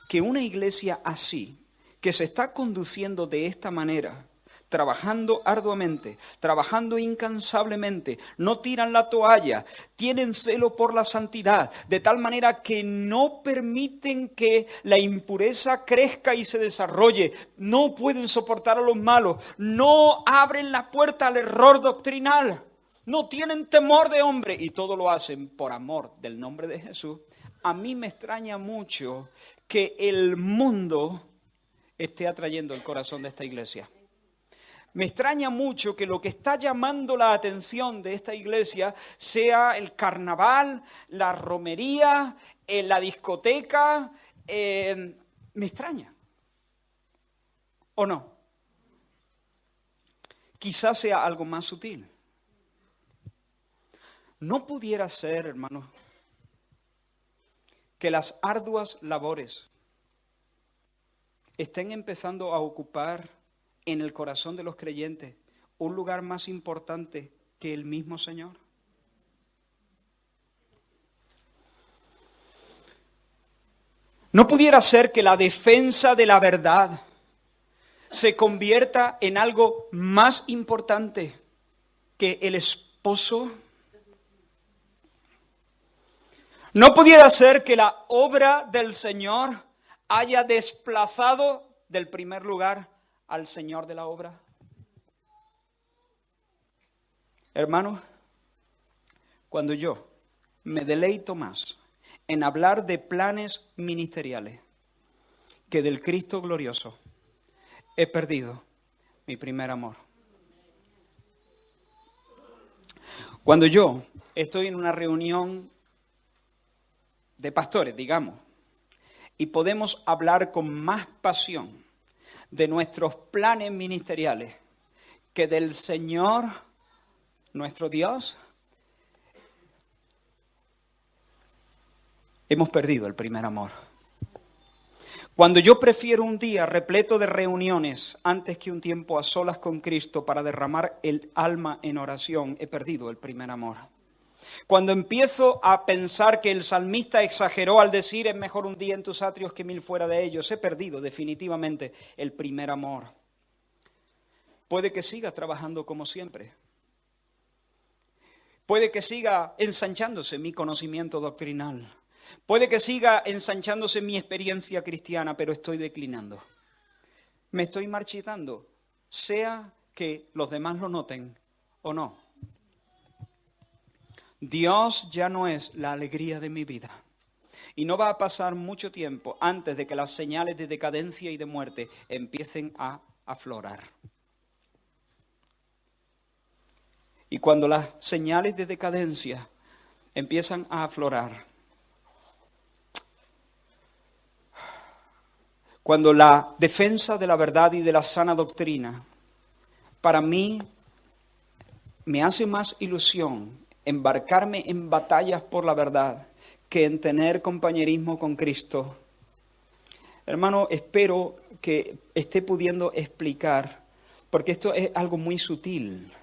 que una iglesia así, que se está conduciendo de esta manera, trabajando arduamente, trabajando incansablemente, no tiran la toalla, tienen celo por la santidad, de tal manera que no permiten que la impureza crezca y se desarrolle, no pueden soportar a los malos, no abren la puerta al error doctrinal, no tienen temor de hombre y todo lo hacen por amor del nombre de Jesús. A mí me extraña mucho que el mundo esté atrayendo el corazón de esta iglesia. Me extraña mucho que lo que está llamando la atención de esta iglesia sea el carnaval, la romería, la discoteca. Me extraña. ¿O no? Quizás sea algo más sutil. No pudiera ser, hermanos, que las arduas labores estén empezando a ocupar en el corazón de los creyentes un lugar más importante que el mismo Señor. ¿No pudiera ser que la defensa de la verdad se convierta en algo más importante que el esposo? ¿No pudiera ser que la obra del Señor haya desplazado del primer lugar al Señor de la obra? Hermanos, cuando yo me deleito más en hablar de planes ministeriales que del Cristo glorioso, he perdido mi primer amor. Cuando yo estoy en una reunión de pastores, digamos, y podemos hablar con más pasión de nuestros planes ministeriales que del Señor, nuestro Dios, hemos perdido el primer amor. Cuando yo prefiero un día repleto de reuniones antes que un tiempo a solas con Cristo para derramar el alma en oración, he perdido el primer amor. Cuando empiezo a pensar que el salmista exageró al decir es mejor un día en tus atrios que 1000 fuera de ellos, he perdido definitivamente el primer amor. Puede que siga trabajando como siempre. Puede que siga ensanchándose mi conocimiento doctrinal. Puede que siga ensanchándose mi experiencia cristiana, pero estoy declinando. Me estoy marchitando, sea que los demás lo noten o no. Dios ya no es la alegría de mi vida. Y no va a pasar mucho tiempo antes de que las señales de decadencia y de muerte empiecen a aflorar. Y cuando las señales de decadencia empiezan a aflorar, cuando la defensa de la verdad y de la sana doctrina, para mí me hace más ilusión embarcarme en batallas por la verdad que en tener compañerismo con Cristo. Hermano, espero que esté pudiendo explicar, porque esto es algo muy sutil.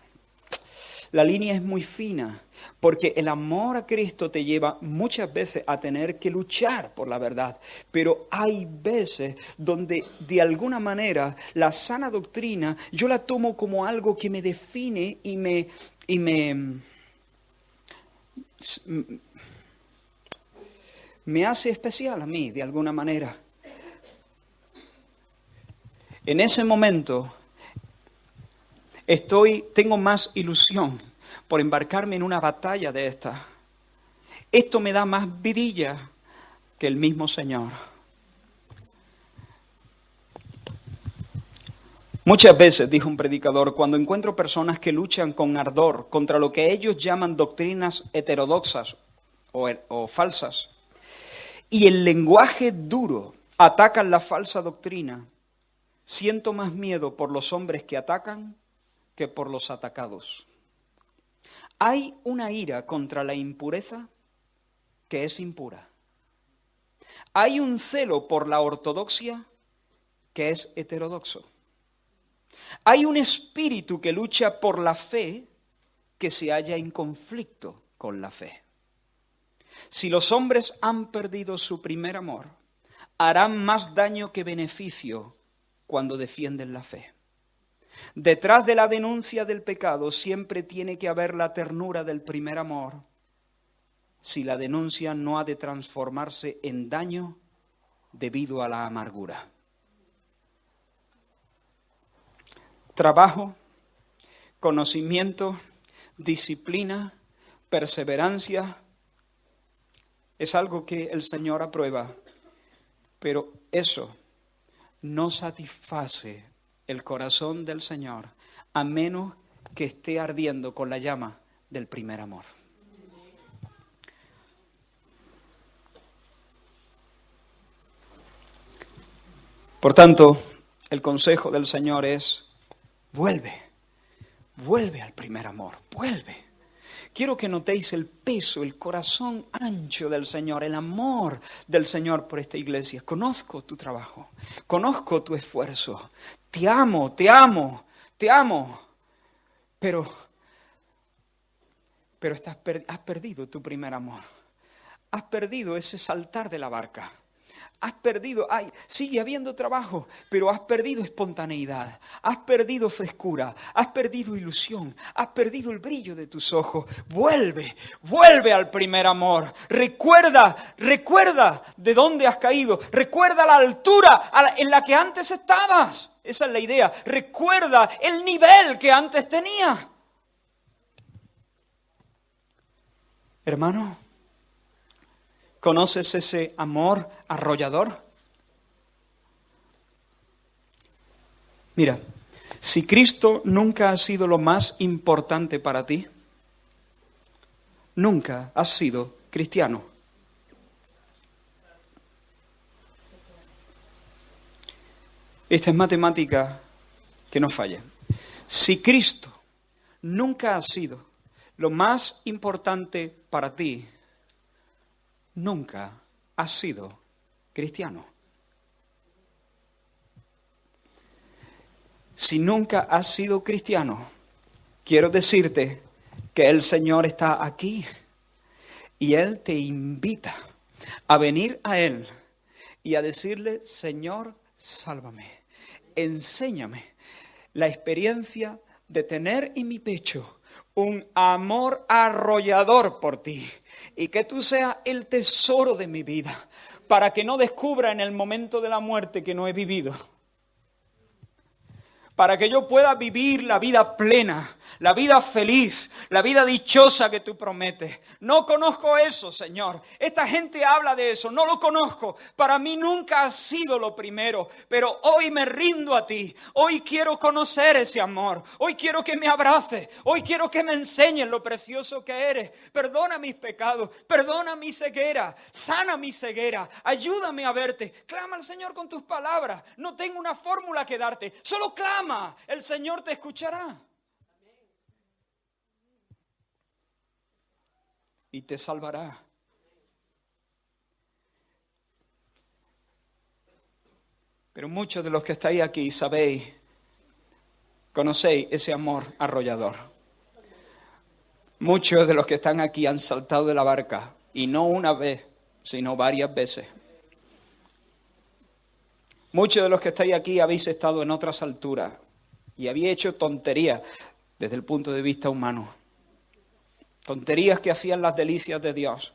La línea es muy fina, porque el amor a Cristo te lleva muchas veces a tener que luchar por la verdad, pero hay veces donde de alguna manera la sana doctrina yo la tomo como algo que me define y me hace especial a mí de alguna manera. En ese momento tengo más ilusión por embarcarme en una batalla de esta. Esto me da más vidilla que el mismo Señor. Muchas veces, dijo un predicador, cuando encuentro personas que luchan con ardor contra lo que ellos llaman doctrinas heterodoxas o falsas, y el lenguaje duro atacan la falsa doctrina, siento más miedo por los hombres que atacan que por los atacados. Hay una ira contra la impureza que es impura. Hay un celo por la ortodoxia que es heterodoxo. Hay un espíritu que lucha por la fe que se halla en conflicto con la fe. Si los hombres han perdido su primer amor, harán más daño que beneficio cuando defienden la fe. Detrás de la denuncia del pecado siempre tiene que haber la ternura del primer amor, si la denuncia no ha de transformarse en daño debido a la amargura. Trabajo, conocimiento, disciplina, perseverancia, es algo que el Señor aprueba, pero eso no satisface el corazón del Señor, a menos que esté ardiendo con la llama del primer amor. Por tanto, el consejo del Señor es, vuelve al primer amor, vuelve. Quiero que notéis el peso, el corazón ancho del Señor, el amor del Señor por esta iglesia. Conozco tu trabajo, conozco tu esfuerzo. Te amo, te amo, te amo. Pero has perdido tu primer amor. Has perdido ese saltar de la barca. Has perdido, sigue habiendo trabajo, pero has perdido espontaneidad, has perdido frescura, has perdido ilusión, has perdido el brillo de tus ojos. Vuelve al primer amor. Recuerda de dónde has caído. Recuerda la altura en la que antes estabas. Esa es la idea. Recuerda el nivel que antes tenías. Hermano, ¿conoces ese amor arrollador? Mira, si Cristo nunca ha sido lo más importante para ti, nunca has sido cristiano. Esta es matemática que no falla. Si Cristo nunca ha sido lo más importante para ti, nunca has sido cristiano. Si nunca has sido cristiano, quiero decirte que el Señor está aquí y Él te invita a venir a Él y a decirle, Señor, sálvame, enséñame la experiencia de tener en mi pecho un amor arrollador por ti y que tú seas el tesoro de mi vida, para que no descubra en el momento de la muerte que no he vivido. Para que yo pueda vivir la vida plena, la vida feliz, la vida dichosa que tú prometes. No conozco eso, Señor. Esta gente habla de eso, no lo conozco. Para mí nunca ha sido lo primero, pero hoy me rindo a ti. Hoy quiero conocer ese amor. Hoy quiero que me abraces. Hoy quiero que me enseñes lo precioso que eres. Perdona mis pecados, perdona mi ceguera, sana mi ceguera. Ayúdame a verte. Clama al Señor con tus palabras. No tengo una fórmula que darte, solo clama. El Señor te escuchará y te salvará. Pero muchos de los que estáis aquí sabéis, conocéis ese amor arrollador. Muchos de los que están aquí han saltado de la barca, y no una vez, sino varias veces. Muchos de los que estáis aquí habéis estado en otras alturas y habéis hecho tonterías desde el punto de vista humano. Tonterías que hacían las delicias de Dios.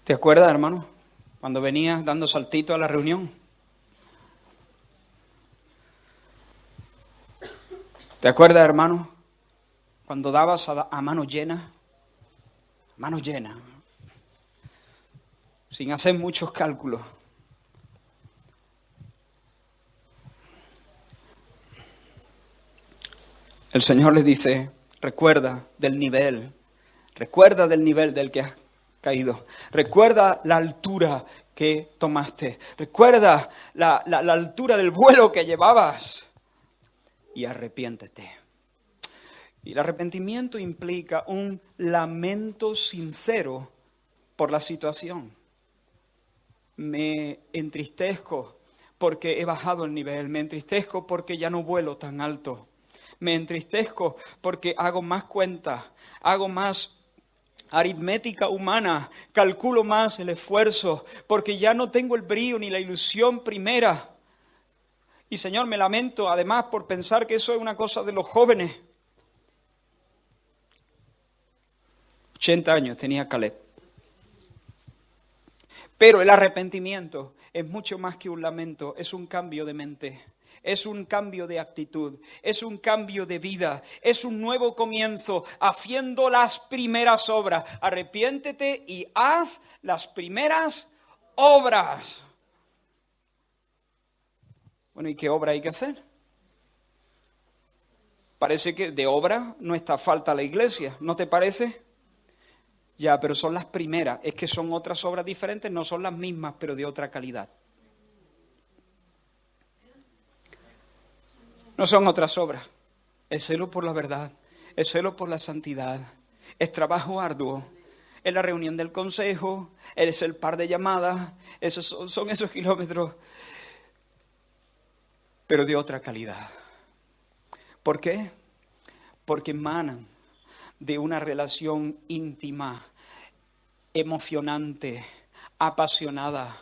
¿Te acuerdas, hermano, cuando venías dando saltito a la reunión? ¿Te acuerdas, hermano, cuando dabas a mano llena? Mano llena. Sin hacer muchos cálculos. El Señor les dice, recuerda del nivel del que has caído. Recuerda la altura que tomaste. Recuerda la altura del vuelo que llevabas. Y arrepiéntete. Y el arrepentimiento implica un lamento sincero por la situación. Me entristezco porque he bajado el nivel, me entristezco porque ya no vuelo tan alto, me entristezco porque hago más cuentas, hago más aritmética humana, calculo más el esfuerzo, porque ya no tengo el brío ni la ilusión primera. Y Señor, me lamento además por pensar que eso es una cosa de los jóvenes. 80 años tenía Caleb. Pero el arrepentimiento es mucho más que un lamento, es un cambio de mente, es un cambio de actitud, es un cambio de vida, es un nuevo comienzo, haciendo las primeras obras. Arrepiéntete y haz las primeras obras. Bueno, ¿y qué obra hay que hacer? Parece que de obra no está falta la iglesia, ¿no te parece? Ya, pero son las primeras. Es que son otras obras diferentes, no son las mismas, pero de otra calidad. No son otras obras. Es celo por la verdad, es celo por la santidad, es trabajo arduo, es la reunión del consejo, es el par de llamadas, son esos kilómetros, pero de otra calidad. ¿Por qué? Porque emanan de una relación íntima, emocionante, apasionada,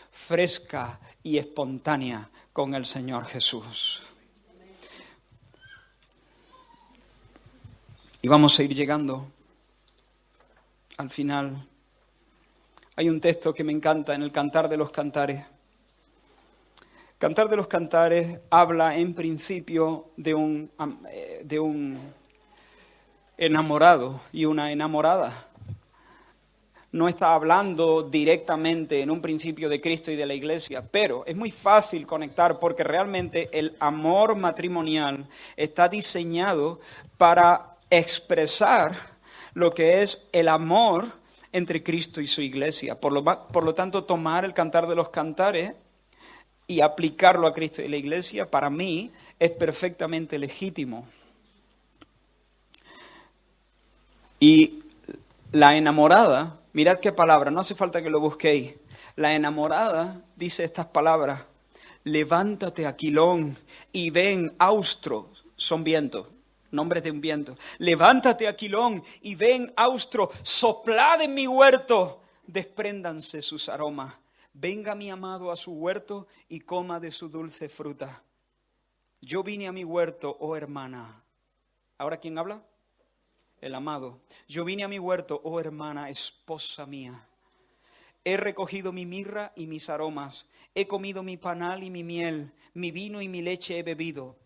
fresca y espontánea con el Señor Jesús. Y vamos a ir llegando al final. Hay un texto que me encanta en el Cantar de los Cantares. Cantar de los Cantares habla en principio de un enamorado y una enamorada. No está hablando directamente en un principio de Cristo y de la iglesia, pero es muy fácil conectar porque realmente el amor matrimonial está diseñado para expresar lo que es el amor entre Cristo y su iglesia. Por lo tanto, tomar el Cantar de los Cantares y aplicarlo a Cristo y la iglesia, para mí, es perfectamente legítimo. Y la enamorada, mirad qué palabra, no hace falta que lo busquéis. La enamorada dice estas palabras: levántate, Aquilón, y ven, austro, son vientos, nombres de un viento. Levántate, Aquilón, y ven, austro, soplad en mi huerto, despréndanse sus aromas. Venga mi amado a su huerto y coma de su dulce fruta. Yo vine a mi huerto, oh hermana, ¿Ahora quién habla? El amado. Yo vine a mi huerto, oh hermana, esposa mía. He recogido mi mirra y mis aromas. He comido mi panal y mi miel. Mi vino y mi leche he bebido.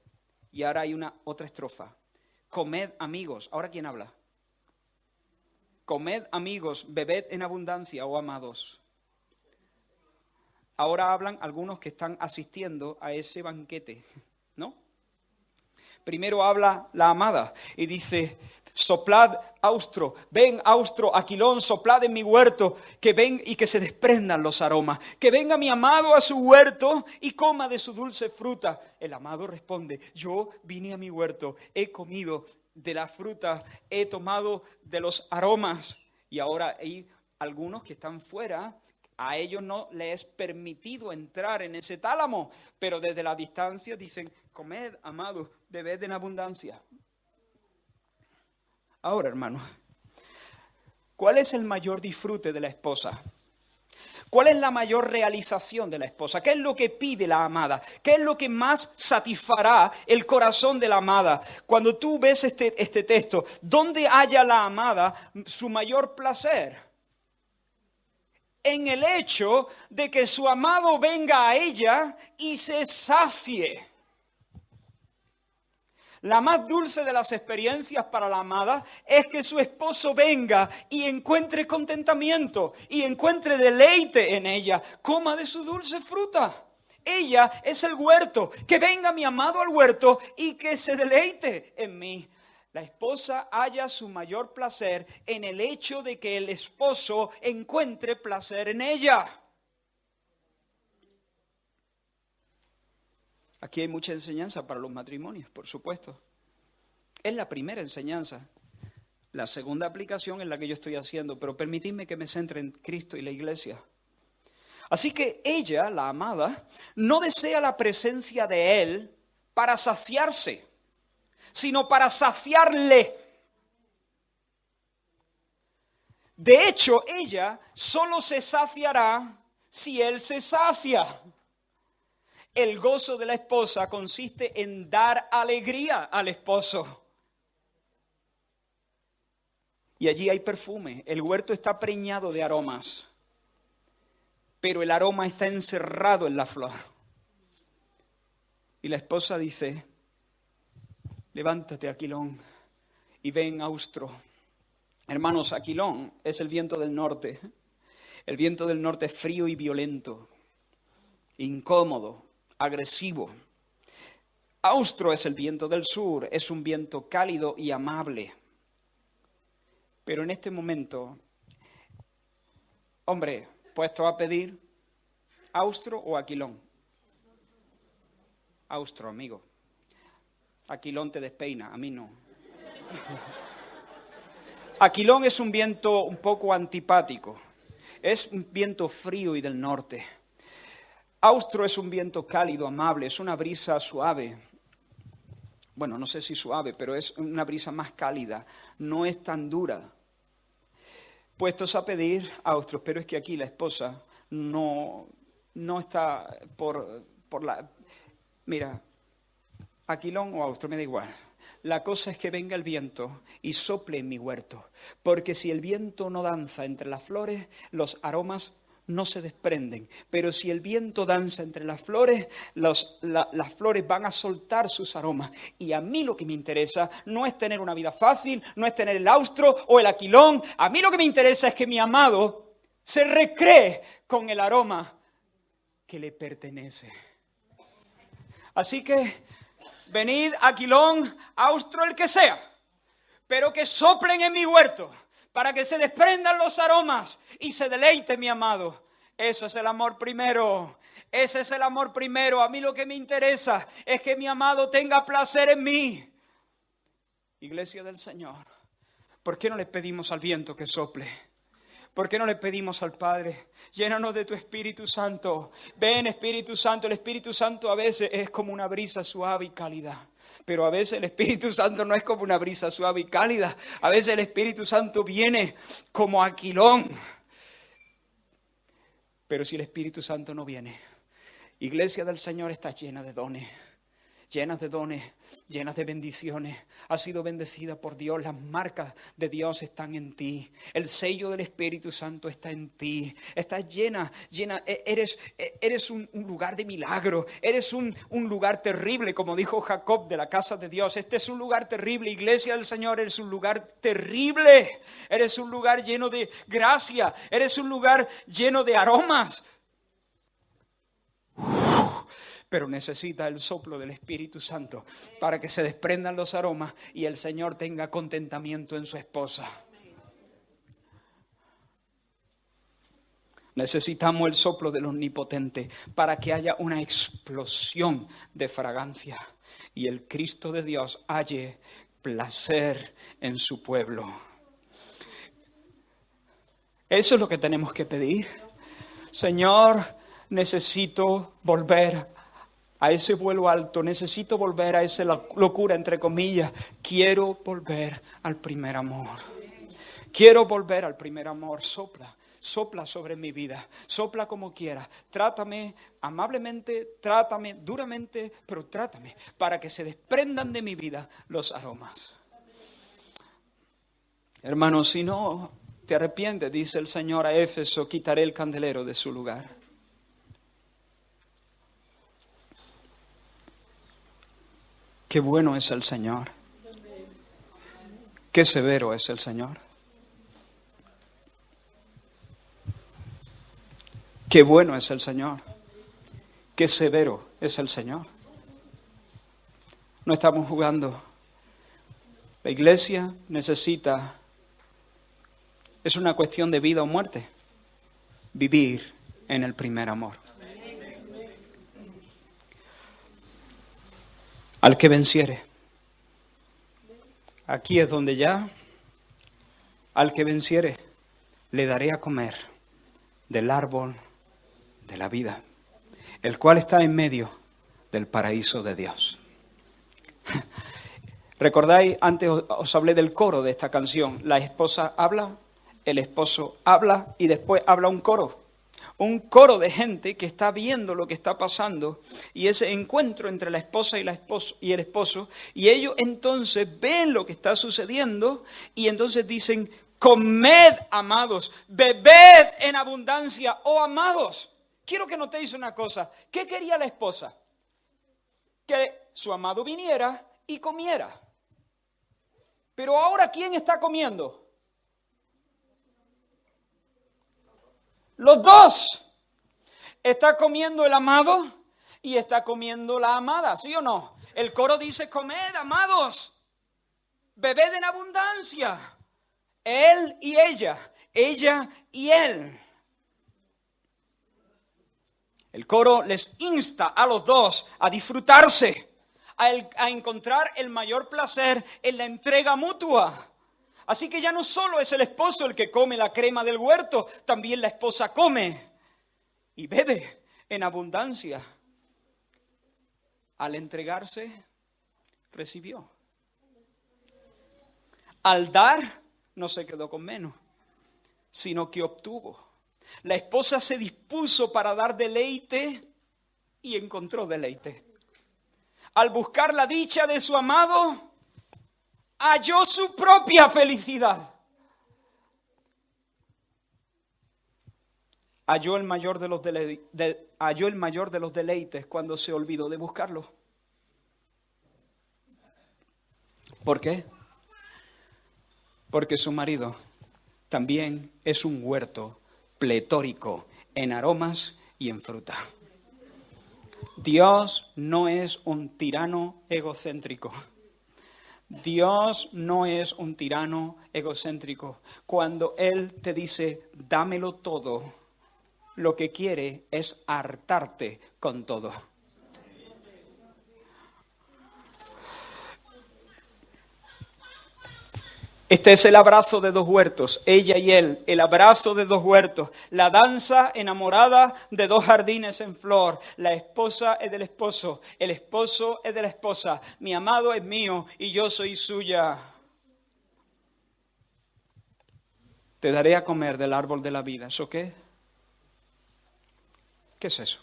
Y ahora hay otra estrofa. Comed, amigos. ¿Ahora quién habla? Comed, amigos, bebed en abundancia, oh amados. Ahora hablan algunos que están asistiendo a ese banquete, ¿no? Primero habla la amada y dice: soplad, austro, ven, austro, Aquilón, soplad en mi huerto, que ven y que se desprendan los aromas. Que venga mi amado a su huerto y coma de su dulce fruta. El amado responde: yo vine a mi huerto, he comido de la fruta, he tomado de los aromas. Y ahora hay algunos que están fuera. A ellos no les es permitido entrar en ese tálamo, pero desde la distancia dicen: comed, amados, bebed en abundancia. Ahora, hermanos, ¿cuál es el mayor disfrute de la esposa? ¿Cuál es la mayor realización de la esposa? ¿Qué es lo que pide la amada? ¿Qué es lo que más satisfará el corazón de la amada? Cuando tú ves este texto, ¿dónde halla la amada su mayor placer? En el hecho de que su amado venga a ella y se sacie. La más dulce de las experiencias para la amada es que su esposo venga y encuentre contentamiento y encuentre deleite en ella, coma de su dulce fruta. Ella es el huerto, que venga mi amado al huerto y que se deleite en mí. La esposa halla su mayor placer en el hecho de que el esposo encuentre placer en ella. Aquí hay mucha enseñanza para los matrimonios, por supuesto. Es la primera enseñanza. La segunda aplicación es la que yo estoy haciendo, pero permitidme que me centre en Cristo y la iglesia. Así que ella, la amada, no desea la presencia de Él para saciarse, sino para saciarle. De hecho, ella solo se saciará si Él se sacia. El gozo de la esposa consiste en dar alegría al esposo. Y allí hay perfume. El huerto está preñado de aromas, pero el aroma está encerrado en la flor. Y la esposa dice: levántate, Aquilón, y ven, austro. Hermanos, Aquilón es el viento del norte. El viento del norte es frío y violento, incómodo, agresivo. Austro es el viento del sur, es un viento cálido y amable. Pero en este momento, hombre, puesto a pedir, ¿austro o Aquilón? Austro, amigo. Aquilón te despeina, a mí no. Aquilón es un viento un poco antipático. Es un viento frío y del norte. Austro es un viento cálido, amable, es una brisa suave. Bueno, no sé si suave, pero es una brisa más cálida. No es tan dura. Puestos a pedir, austro. Pero es que aquí la esposa no está por la... Mira, Aquilón o austro, me da igual. La cosa es que venga el viento y sople en mi huerto. Porque si el viento no danza entre las flores, los aromas no se desprenden. Pero si el viento danza entre las flores, las flores van a soltar sus aromas. Y a mí lo que me interesa no es tener una vida fácil, no es tener el austro o el aquilón. A mí lo que me interesa es que mi amado se recree con el aroma que le pertenece. Así que venid, aquilón, austro, el que sea, pero que soplen en mi huerto, para que se desprendan los aromas y se deleite mi amado. Ese es el amor primero. Ese es el amor primero. A mí lo que me interesa es que mi amado tenga placer en mí. Iglesia del Señor, ¿por qué no le pedimos al viento que sople? ¿Por qué no le pedimos al Padre? Llénanos de tu Espíritu Santo. Ven, Espíritu Santo. El Espíritu Santo a veces es como una brisa suave y cálida. Pero a veces el Espíritu Santo no es como una brisa suave y cálida. A veces el Espíritu Santo viene como aquilón. Pero si el Espíritu Santo no viene, Iglesia del Señor está llena de dones. llenas de dones, llenas de bendiciones. Has sido bendecida por Dios. Las marcas de Dios están en ti. El sello del Espíritu Santo está en ti. Estás llena. Eres un lugar de milagro. Eres un lugar terrible, como dijo Jacob de la casa de Dios. Este es un lugar terrible. Iglesia del Señor, eres un lugar terrible. Eres un lugar lleno de gracia. Eres un lugar lleno de aromas. Pero necesita el soplo del Espíritu Santo para que se desprendan los aromas y el Señor tenga contentamiento en su esposa. Necesitamos el soplo del Omnipotente para que haya una explosión de fragancia y el Cristo de Dios halle placer en su pueblo. Eso es lo que tenemos que pedir. Señor, necesito volver a ese vuelo alto, necesito volver a esa locura, entre comillas. Quiero volver al primer amor. Quiero volver al primer amor. Sopla sobre mi vida. Sopla como quieras. Trátame amablemente, trátame duramente, pero trátame para que se desprendan de mi vida los aromas. Hermanos, si no te arrepientes, dice el Señor a Éfeso, quitaré el candelero de su lugar. Qué bueno es el Señor. Qué severo es el Señor. Qué bueno es el Señor. Qué severo es el Señor. No estamos jugando. La iglesia necesita, es una cuestión de vida o muerte, vivir en el primer amor. Al que venciere. Aquí es donde ya, al que venciere, le daré a comer del árbol de la vida, el cual está en medio del paraíso de Dios. ¿Recordáis? Antes os hablé del coro de esta canción. La esposa habla, el esposo habla y después habla un coro. Un coro de gente que está viendo lo que está pasando y ese encuentro entre la esposa y el esposo, y ellos entonces ven lo que está sucediendo y entonces dicen: comed, amados, bebed en abundancia, oh amados. Quiero que notéis una cosa. ¿Qué quería la esposa? Que su amado viniera y comiera. Pero ahora, ¿quién está comiendo? Los dos. Está comiendo el amado y está comiendo la amada, ¿sí o no? El coro dice: comed, amados, bebed en abundancia. Él y ella y él. El coro les insta a los dos a disfrutarse, a encontrar el mayor placer en la entrega mutua. Así que ya no solo es el esposo el que come la crema del huerto, también la esposa come y bebe en abundancia. Al entregarse, recibió. Al dar, no se quedó con menos, sino que obtuvo. La esposa se dispuso para dar deleite y encontró deleite. Al buscar la dicha de su amado, halló su propia felicidad. Halló el mayor de los deleites cuando se olvidó de buscarlo. ¿Por qué? Porque su marido también es un huerto pletórico en aromas y en fruta. Dios no es un tirano egocéntrico. Dios no es un tirano egocéntrico. Cuando Él te dice, dámelo todo, lo que quiere es hartarte con todo. Este es el abrazo de dos huertos, ella y él, el abrazo de dos huertos, la danza enamorada de dos jardines en flor. La esposa es del esposo, el esposo es de la esposa, mi amado es mío y yo soy suya. Te daré a comer del árbol de la vida. ¿Eso qué? ¿Qué es eso?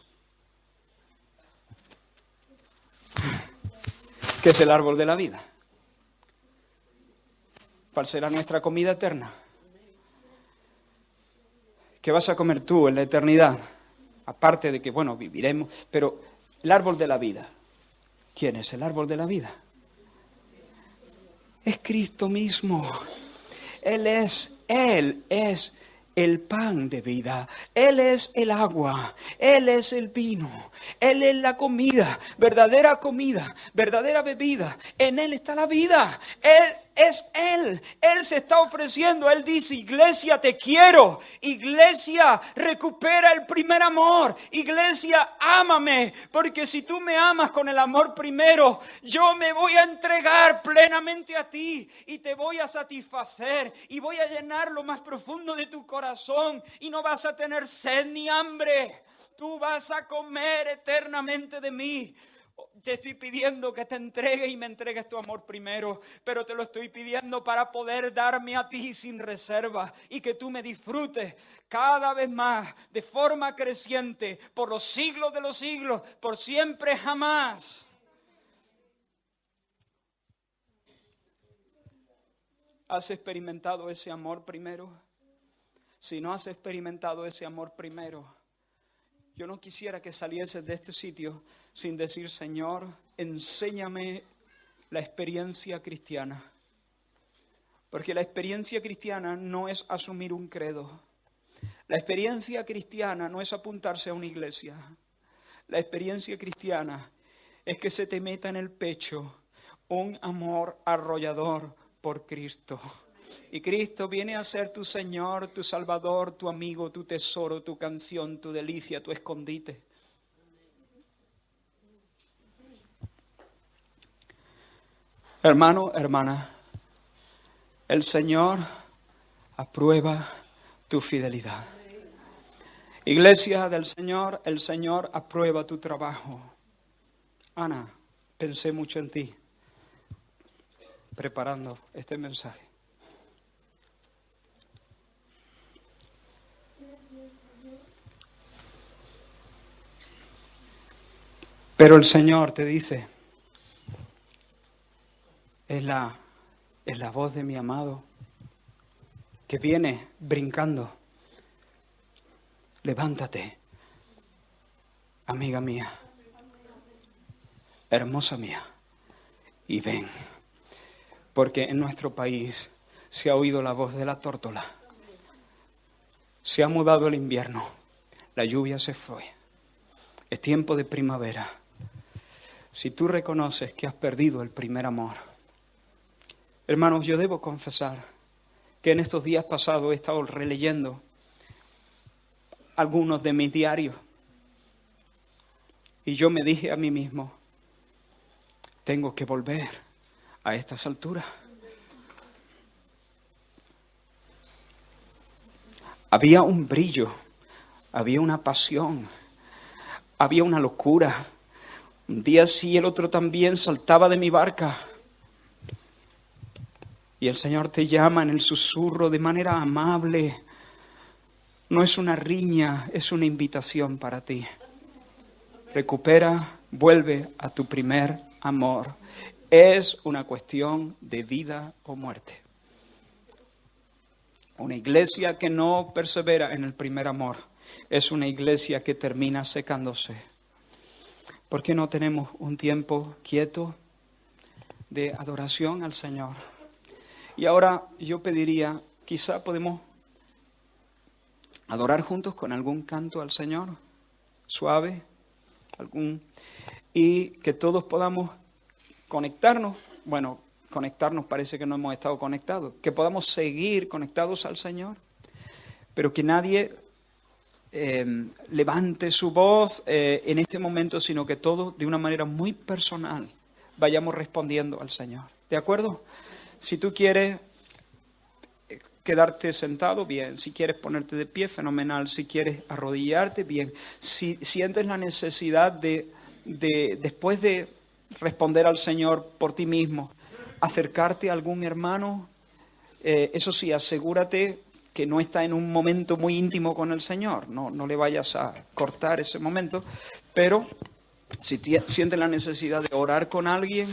que es el árbol de la vida. ¿Cuál será nuestra comida eterna? ¿Qué vas a comer tú en la eternidad? Aparte de que, bueno, viviremos, pero el árbol de la vida. ¿Quién es el árbol de la vida? Es Cristo mismo. Él es el pan de vida. Él es el agua. Él es el vino. Él es la comida, verdadera bebida. En Él está la vida. Él se está ofreciendo. Él dice: iglesia, te quiero. Iglesia, recupera el primer amor. Iglesia, ámame. Porque si tú me amas con el amor primero, yo me voy a entregar plenamente a ti y te voy a satisfacer y voy a llenar lo más profundo de tu corazón y no vas a tener sed ni hambre. Tú vas a comer eternamente de mí. Te estoy pidiendo que te entregues y me entregues tu amor primero, pero te lo estoy pidiendo para poder darme a ti sin reserva y que tú me disfrutes cada vez más, de forma creciente, por los siglos de los siglos, por siempre jamás. ¿Has experimentado ese amor primero? Si no has experimentado ese amor primero, yo no quisiera que salieses de este sitio sin decir: Señor, enséñame la experiencia cristiana. Porque la experiencia cristiana no es asumir un credo. La experiencia cristiana no es apuntarse a una iglesia. La experiencia cristiana es que se te meta en el pecho un amor arrollador por Cristo. Y Cristo viene a ser tu Señor, tu Salvador, tu amigo, tu tesoro, tu canción, tu delicia, tu escondite. Hermano, hermana, el Señor aprueba tu fidelidad. Iglesia del Señor, el Señor aprueba tu trabajo. Ana, pensé mucho en ti preparando este mensaje. Pero el Señor te dice: es la voz de mi amado que viene brincando. Levántate, amiga mía, hermosa mía, y ven. Porque en nuestro país se ha oído la voz de la tórtola. Se ha mudado el invierno, la lluvia se fue. Es tiempo de primavera. Si tú reconoces que has perdido el primer amor, hermanos, yo debo confesar que en estos días pasados he estado releyendo algunos de mis diarios y yo me dije a mí mismo: tengo que volver a estas alturas. Había un brillo, había una pasión, había una locura. Un día sí, el otro también, saltaba de mi barca. Y el Señor te llama en el susurro de manera amable. No es una riña, es una invitación para ti. Recupera, vuelve a tu primer amor. Es una cuestión de vida o muerte. Una iglesia que no persevera en el primer amor es una iglesia que termina secándose. ¿Por qué no tenemos un tiempo quieto de adoración al Señor? Y ahora yo pediría, quizá podemos adorar juntos con algún canto al Señor, suave, y que todos podamos conectarnos. Bueno, conectarnos parece que no hemos estado conectados. Que podamos seguir conectados al Señor, pero que nadie levante su voz en este momento, sino que todos de una manera muy personal vayamos respondiendo al Señor. ¿De acuerdo? Si tú quieres quedarte sentado, bien. Si quieres ponerte de pie, fenomenal. Si quieres arrodillarte, bien. Si sientes la necesidad de después de responder al Señor por ti mismo, acercarte a algún hermano, eso sí, asegúrate que no está en un momento muy íntimo con el Señor. No le vayas a cortar ese momento. Pero si sientes la necesidad de orar con alguien,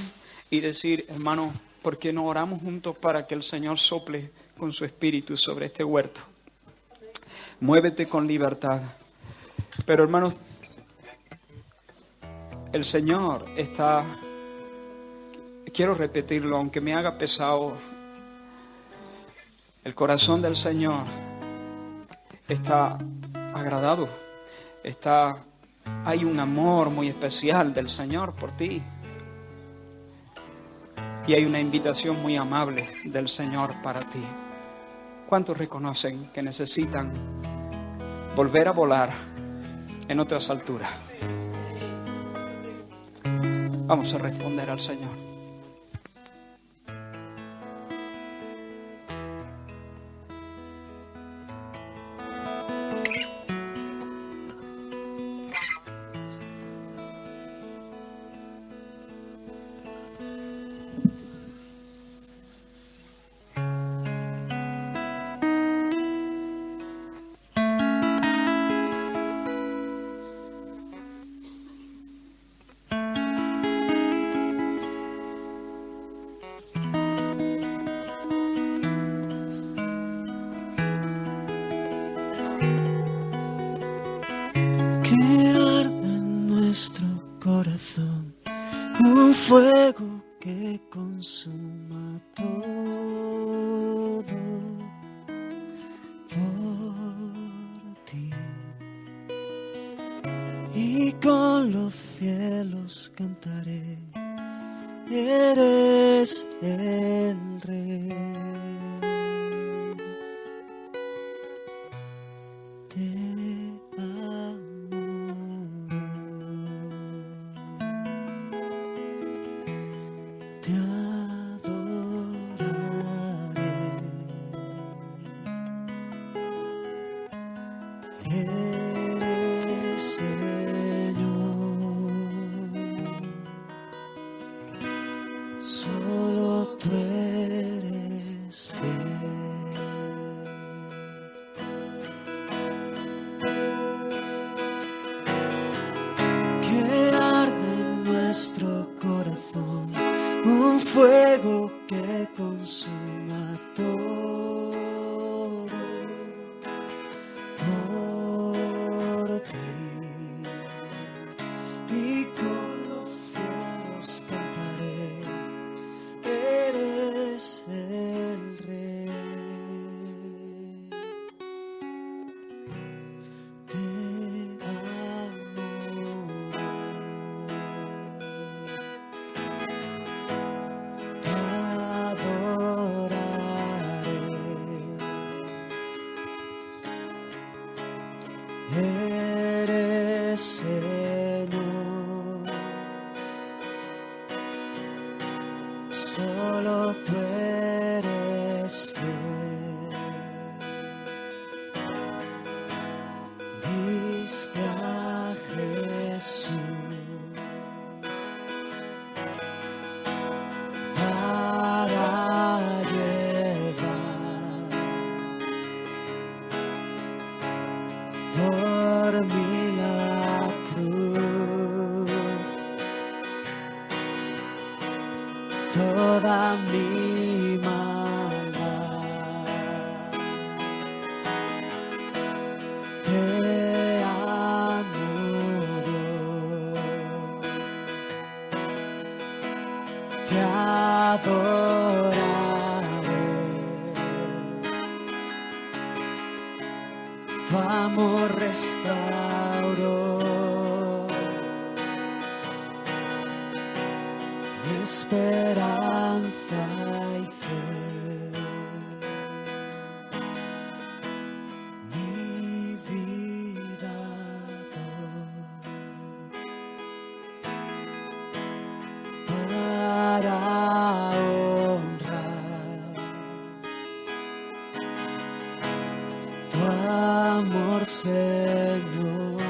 y decir, hermano, ¿por qué no oramos juntos para que el Señor sople con su espíritu sobre este huerto? Muévete con libertad. Pero hermanos, el Señor está, quiero repetirlo, aunque me haga pesado, el corazón del Señor está agradado. Hay un amor muy especial del Señor por ti. Y hay una invitación muy amable del Señor para ti. ¿Cuántos reconocen que necesitan volver a volar en otras alturas? Vamos a responder al Señor. Un fuego que consuma todo por ti, y con los cielos cantaré, eres el Rey. Solo tú eres fiel. Que arde en nuestro corazón un fuego que consuma todo por ti, y con los cielos cantaré, eres el Rey. Te adoraré. Eres Señor, solo tú eres fiel. Diste a Jesús para llevar por mí la cruz, toda mi maldad. Te amo, te adoraré. Tu amor restauró mi esperanza y fe. Mi vida doy para honrar tu amor, Señor,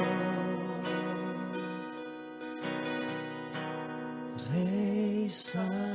Rey Santo.